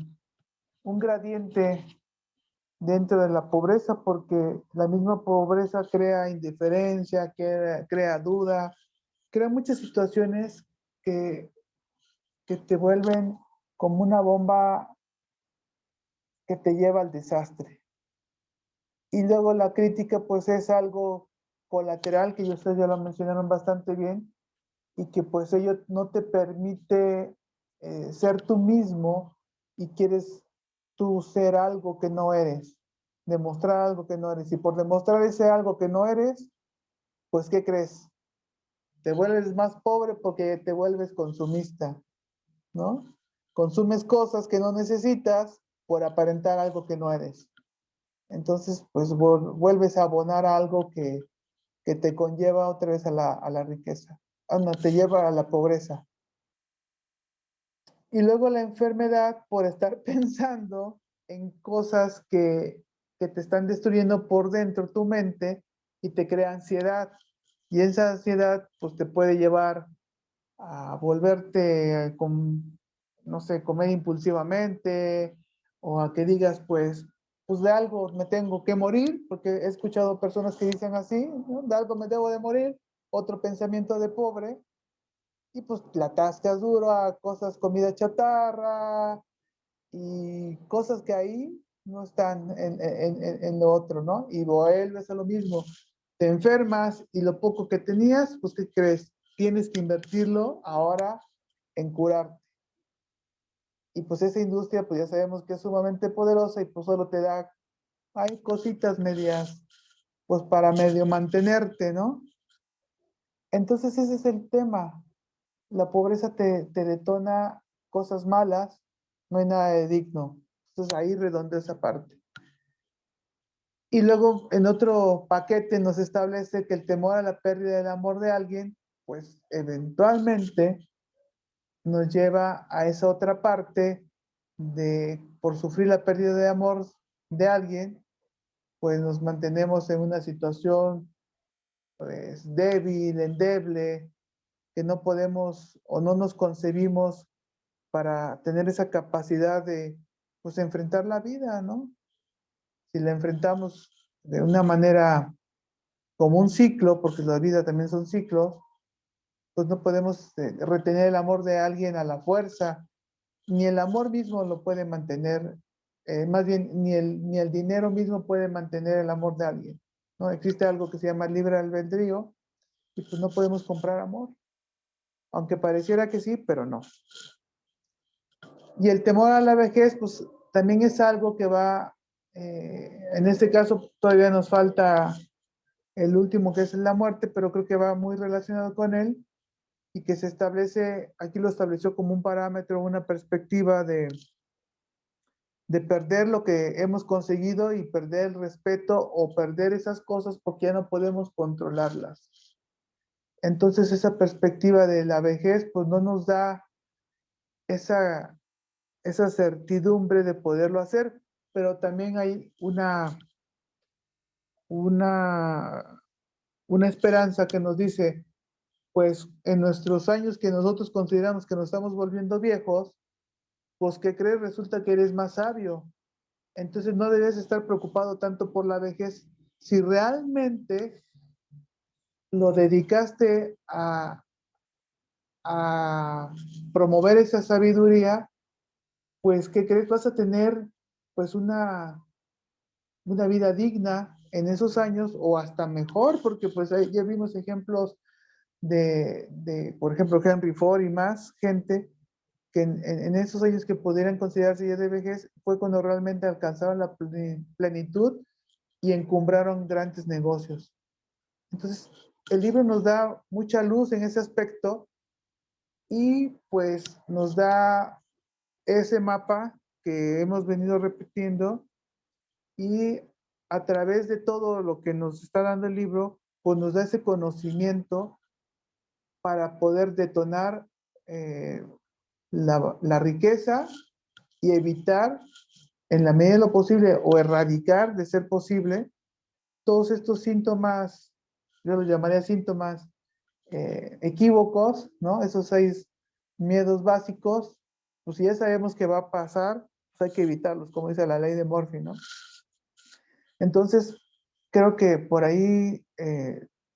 un gradiente dentro de la pobreza, porque la misma pobreza crea indiferencia, crea duda, crea muchas situaciones que, que te vuelven como una bomba que te lleva al desastre. Y luego la crítica pues es algo colateral, que ustedes ya lo mencionaron bastante bien, y que pues ello no te permite ser tú mismo, y quieres tú ser algo que no eres, demostrar algo que no eres. Y por demostrar ese algo que no eres, pues ¿qué crees? Te vuelves más pobre porque te vuelves consumista, ¿no? Consumes cosas que no necesitas por aparentar algo que no eres. Entonces, pues vuelves a abonar a algo que te conlleva otra vez a la riqueza. Ah, no, te lleva a la pobreza. Y luego la enfermedad por estar pensando en cosas que te están destruyendo por dentro tu mente y te crea ansiedad. Y esa ansiedad pues te puede llevar a volverte con, no sé, comer impulsivamente, o a que digas pues de algo me tengo que morir, porque he escuchado personas que dicen así, ¿no? De algo me debo de morir. Otro pensamiento de pobre, y pues la atascas duro a cosas, comida chatarra y cosas que ahí no están en lo otro, ¿no? Y vuelves a lo mismo. Te enfermas y lo poco que tenías, pues ¿qué crees? Tienes que invertirlo ahora en curarte. Y pues esa industria, pues ya sabemos que es sumamente poderosa, y pues solo te da, hay cositas medias, pues para medio mantenerte, ¿no? Entonces ese es el tema. La pobreza te detona cosas malas, no hay nada de digno. Entonces ahí redondea esa parte. Y luego en otro paquete nos establece que el temor a la pérdida del amor de alguien, pues eventualmente nos lleva a esa otra parte de, por sufrir la pérdida de amor de alguien, pues nos mantenemos en una situación pues débil, endeble, que no podemos o no nos concebimos para tener esa capacidad de pues enfrentar la vida, ¿no? Si la enfrentamos de una manera como un ciclo, porque la vida también son ciclos, pues no podemos retener el amor de alguien a la fuerza, ni el amor mismo lo puede mantener, más bien ni el dinero mismo puede mantener el amor de alguien, ¿no? Existe algo que se llama libre albedrío, y pues no podemos comprar amor, aunque pareciera que sí, pero no. Y el temor a la vejez, pues también es algo que va, en este caso todavía nos falta el último, que es la muerte, pero creo que va muy relacionado con él, y que se establece, aquí lo estableció como un parámetro, una perspectiva de perder lo que hemos conseguido, y perder el respeto o perder esas cosas porque ya no podemos controlarlas. Entonces esa perspectiva de la vejez pues no nos da esa certidumbre de poderlo hacer, pero también hay una, una esperanza que nos dice, pues en nuestros años que nosotros consideramos que nos estamos volviendo viejos, pues ¿qué crees? Resulta que eres más sabio. Entonces no debes estar preocupado tanto por la vejez. Si realmente lo dedicaste a promover esa sabiduría, pues ¿qué crees? Vas a tener pues una vida digna en esos años, o hasta mejor, porque pues ahí ya vimos ejemplos por ejemplo, Henry Ford y más gente que en esos años que pudieran considerarse ya de vejez, fue cuando realmente alcanzaron la plenitud y encumbraron grandes negocios. Entonces, el libro nos da mucha luz en ese aspecto, y pues nos da ese mapa que hemos venido repitiendo, y a través de todo lo que nos está dando el libro, pues nos da ese conocimiento para poder detonar la riqueza, y evitar en la medida de lo posible, o erradicar de ser posible, todos estos síntomas, yo los llamaría síntomas equívocos, ¿no? Esos 6 miedos básicos, pues si ya sabemos que va a pasar, pues hay que evitarlos, como dice la ley de Murphy, ¿no? Entonces, creo que por ahí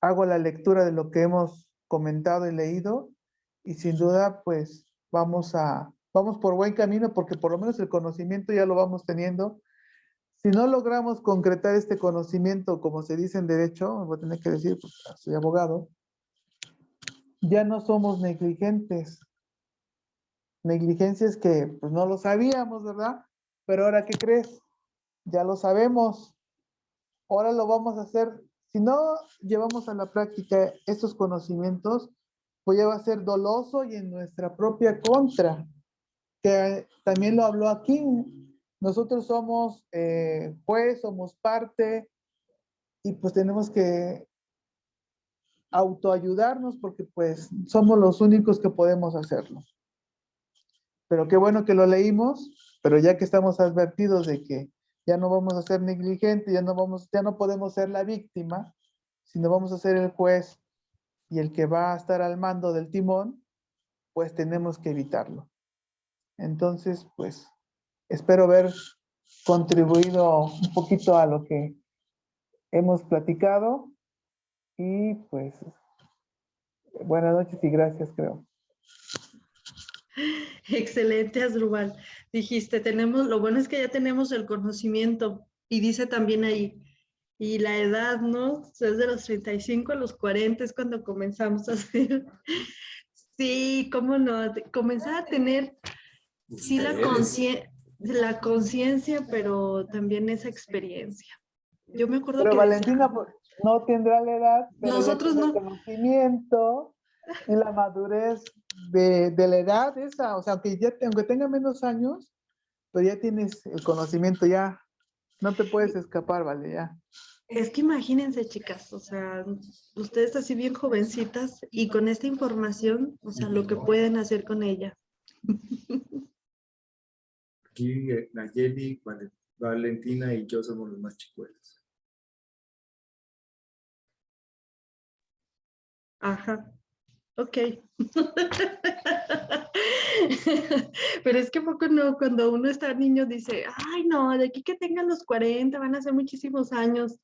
hago la lectura de lo que hemos comentado y leído, y sin duda, pues vamos por buen camino, porque por lo menos el conocimiento ya lo vamos teniendo. Si no logramos concretar este conocimiento, como se dice en derecho, voy a tener que decir, pues soy abogado, ya no somos negligentes. Negligencias que pues no lo sabíamos, ¿verdad? Pero ahora, ¿qué crees? Ya lo sabemos. Ahora lo vamos a hacer. Si no llevamos a la práctica estos conocimientos, pues ya va a ser doloso y en nuestra propia contra, que también lo habló aquí. Nosotros somos juez, somos parte, y pues tenemos que autoayudarnos porque pues somos los únicos que podemos hacerlo. Pero qué bueno que lo leímos, pero ya que estamos advertidos de que ya no vamos a ser negligentes, ya no podemos ser la víctima, sino vamos a ser el juez y el que va a estar al mando del timón, pues tenemos que evitarlo. Entonces, pues, espero haber contribuido un poquito a lo que hemos platicado y pues, buenas noches y gracias, creo. Excelente, Asdrúbal. Dijiste, lo bueno es que ya tenemos el conocimiento, y dice también ahí, y la edad, ¿no? O sea, es de los 35 a los 40 es cuando comenzamos a hacer. Sí, cómo no, comenzar a tener, sí, la conciencia, pero también esa experiencia. Yo me acuerdo Pero que Valentina pues, no tendrá la edad, pero nosotros ya tiene no. el conocimiento y la madurez de la edad esa. O sea, aunque tenga menos años, pero ya tienes el conocimiento, ya no te puedes escapar, vale, ya. Es que imagínense, chicas, o sea, ustedes así bien jovencitas y con esta información, o sea, lo que pueden hacer con ella. Aquí Nayeli, Valentina y yo somos los más chicuelos. Ajá, ok. Pero es que poco no, cuando uno está niño dice, ay no, de aquí que tengan los 40 van a ser muchísimos años.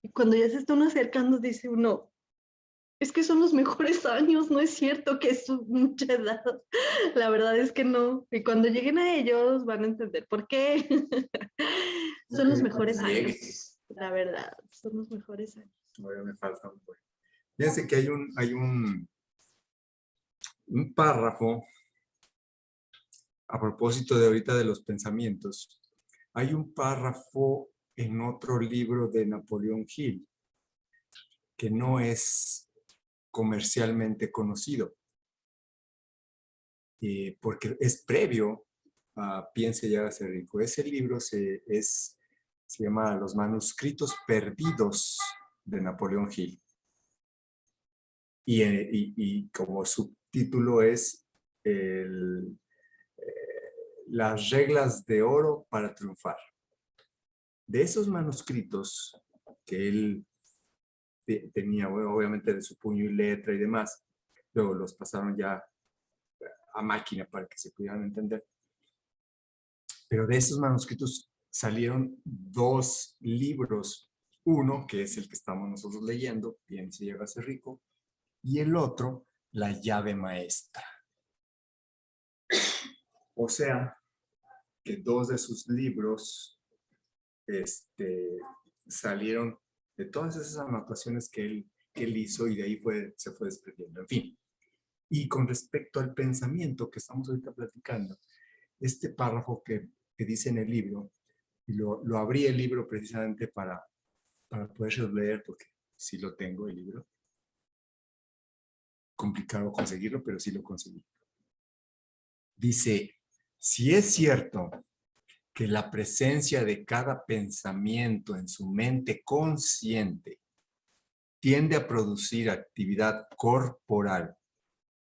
Y cuando ya se está uno acercando, dice uno, es que son los mejores años, no es cierto que es mucha edad. La verdad es que no. Y cuando lleguen a ellos van a entender por qué. Son los mejores años, la verdad, son los mejores años. Todavía me falta un poco. Fíjense que hay un párrafo a propósito de ahorita de los pensamientos. Hay un párrafo en otro libro de Napoleón Hill que no es comercialmente conocido, porque es previo a Piense y hágase rico. Ese libro se llama Los manuscritos perdidos de Napoleón Hill. Y como subtítulo es Las reglas de oro para triunfar. De esos manuscritos que él tenía, bueno, obviamente de su puño y letra y demás, luego los pasaron ya a máquina para que se pudieran entender. Pero de esos manuscritos salieron 2 libros. Uno, que es el que estamos nosotros leyendo, Piense y hágase rico, y el otro, La llave maestra. O sea, que 2 de sus libros salieron de todas esas anotaciones que él hizo, y de ahí se fue desprendiendo. En fin. Y con respecto al pensamiento que estamos ahorita platicando, este párrafo que dice en el libro, y lo abrí el libro precisamente para poderlo leer, porque sí lo tengo el libro. Complicado conseguirlo, pero sí lo conseguí. Dice, si es cierto que la presencia de cada pensamiento en su mente consciente tiende a producir actividad corporal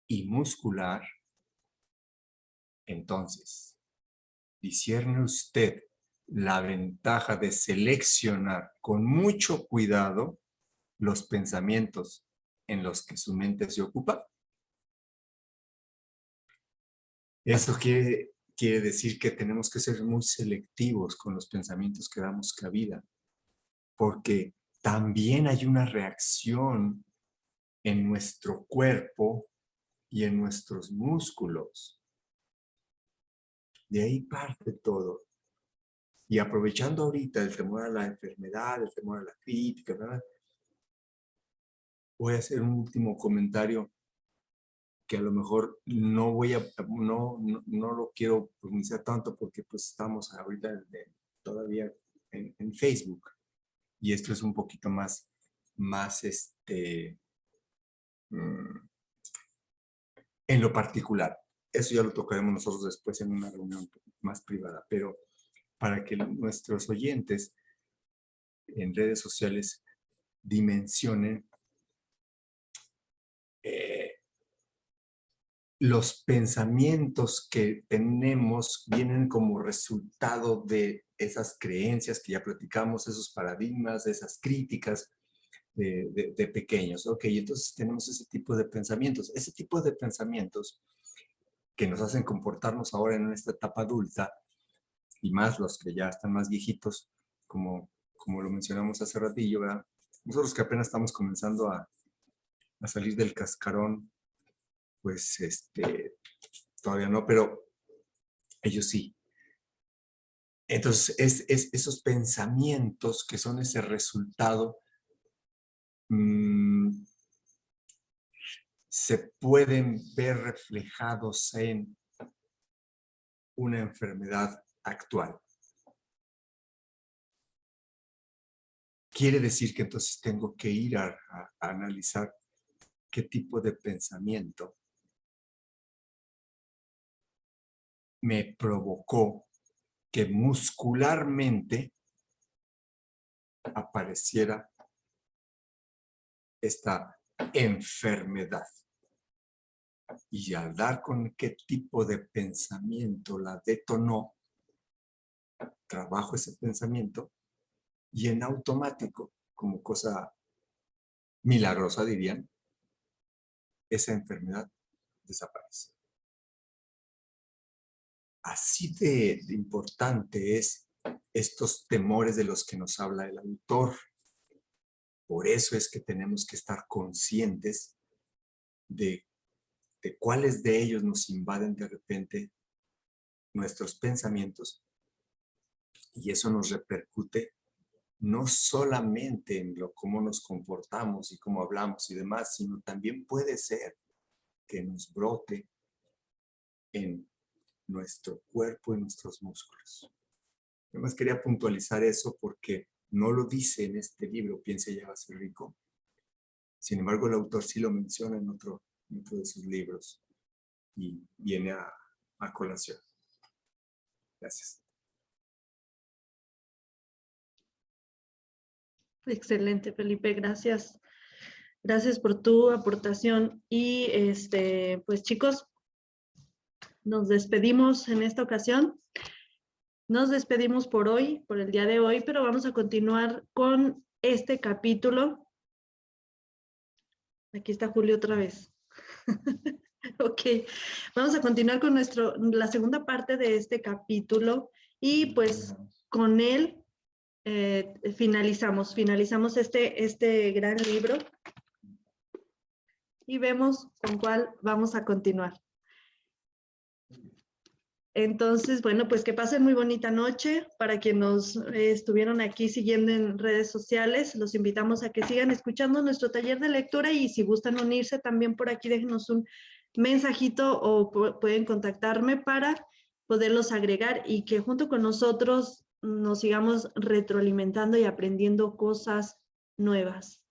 y muscular, entonces, discierne usted la ventaja de seleccionar con mucho cuidado los pensamientos en los que su mente se ocupa. Eso quiere decir que tenemos que ser muy selectivos con los pensamientos que damos cabida, porque también hay una reacción en nuestro cuerpo y en nuestros músculos. De ahí parte todo. Y aprovechando ahorita el temor a la enfermedad, el temor a la crítica, ¿verdad? Voy a hacer un último comentario que a lo mejor no lo quiero pronunciar tanto porque pues estamos ahorita todavía en Facebook y esto es un poquito más en lo particular. Eso ya lo tocaremos nosotros después en una reunión más privada, pero para que nuestros oyentes en redes sociales dimensionen los pensamientos que tenemos vienen como resultado de esas creencias que ya platicamos, esos paradigmas, esas críticas de pequeños. Ok, entonces tenemos ese tipo de pensamientos. Ese tipo de pensamientos que nos hacen comportarnos ahora en esta etapa adulta, y más los que ya están más viejitos, como lo mencionamos hace ratillo, ¿verdad? Nosotros que apenas estamos comenzando a salir del cascarón, pues todavía no, pero ellos sí. Entonces, esos pensamientos que son ese resultado se pueden ver reflejados en una enfermedad actual. Quiere decir que entonces tengo que ir a analizar qué tipo de pensamiento me provocó que muscularmente apareciera esta enfermedad. Y al dar con qué tipo de pensamiento la detonó, trabajo ese pensamiento y en automático, como cosa milagrosa dirían, esa enfermedad desaparece. Así de importante es estos temores de los que nos habla el autor. Por eso es que tenemos que estar conscientes de cuáles de ellos nos invaden de repente nuestros pensamientos y eso nos repercute no solamente en cómo nos comportamos y cómo hablamos y demás, sino también puede ser que nos brote en nuestro cuerpo y nuestros músculos. Además quería puntualizar eso porque no lo dice en este libro, Piense ya va a ser rico. Sin embargo, el autor sí lo menciona en otro de sus libros y viene a colación. Gracias. Excelente, Felipe, gracias. Gracias por tu aportación. Y pues chicos, nos despedimos en esta ocasión. Nos despedimos por hoy, por el día de hoy, pero vamos a continuar con este capítulo. Aquí está Julio otra vez. Ok, vamos a continuar con la segunda parte de este capítulo y pues con él finalizamos este gran libro y vemos con cuál vamos a continuar. Entonces, bueno, pues que pasen muy bonita noche. Para quienes nos estuvieron aquí siguiendo en redes sociales, los invitamos a que sigan escuchando nuestro taller de lectura y si gustan unirse también por aquí, déjenos un mensajito o pueden contactarme para poderlos agregar y que junto con nosotros nos sigamos retroalimentando y aprendiendo cosas nuevas.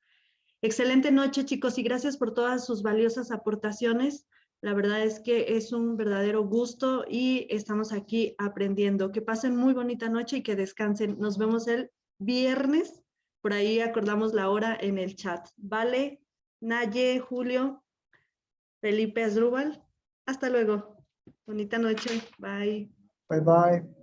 Excelente noche, chicos, y gracias por todas sus valiosas aportaciones. La verdad es que es un verdadero gusto y estamos aquí aprendiendo. Que pasen muy bonita noche y que descansen. Nos vemos el viernes. Por ahí acordamos la hora en el chat. Vale, Naye, Julio, Felipe Asdrúbal. Hasta luego. Bonita noche. Bye. Bye, bye.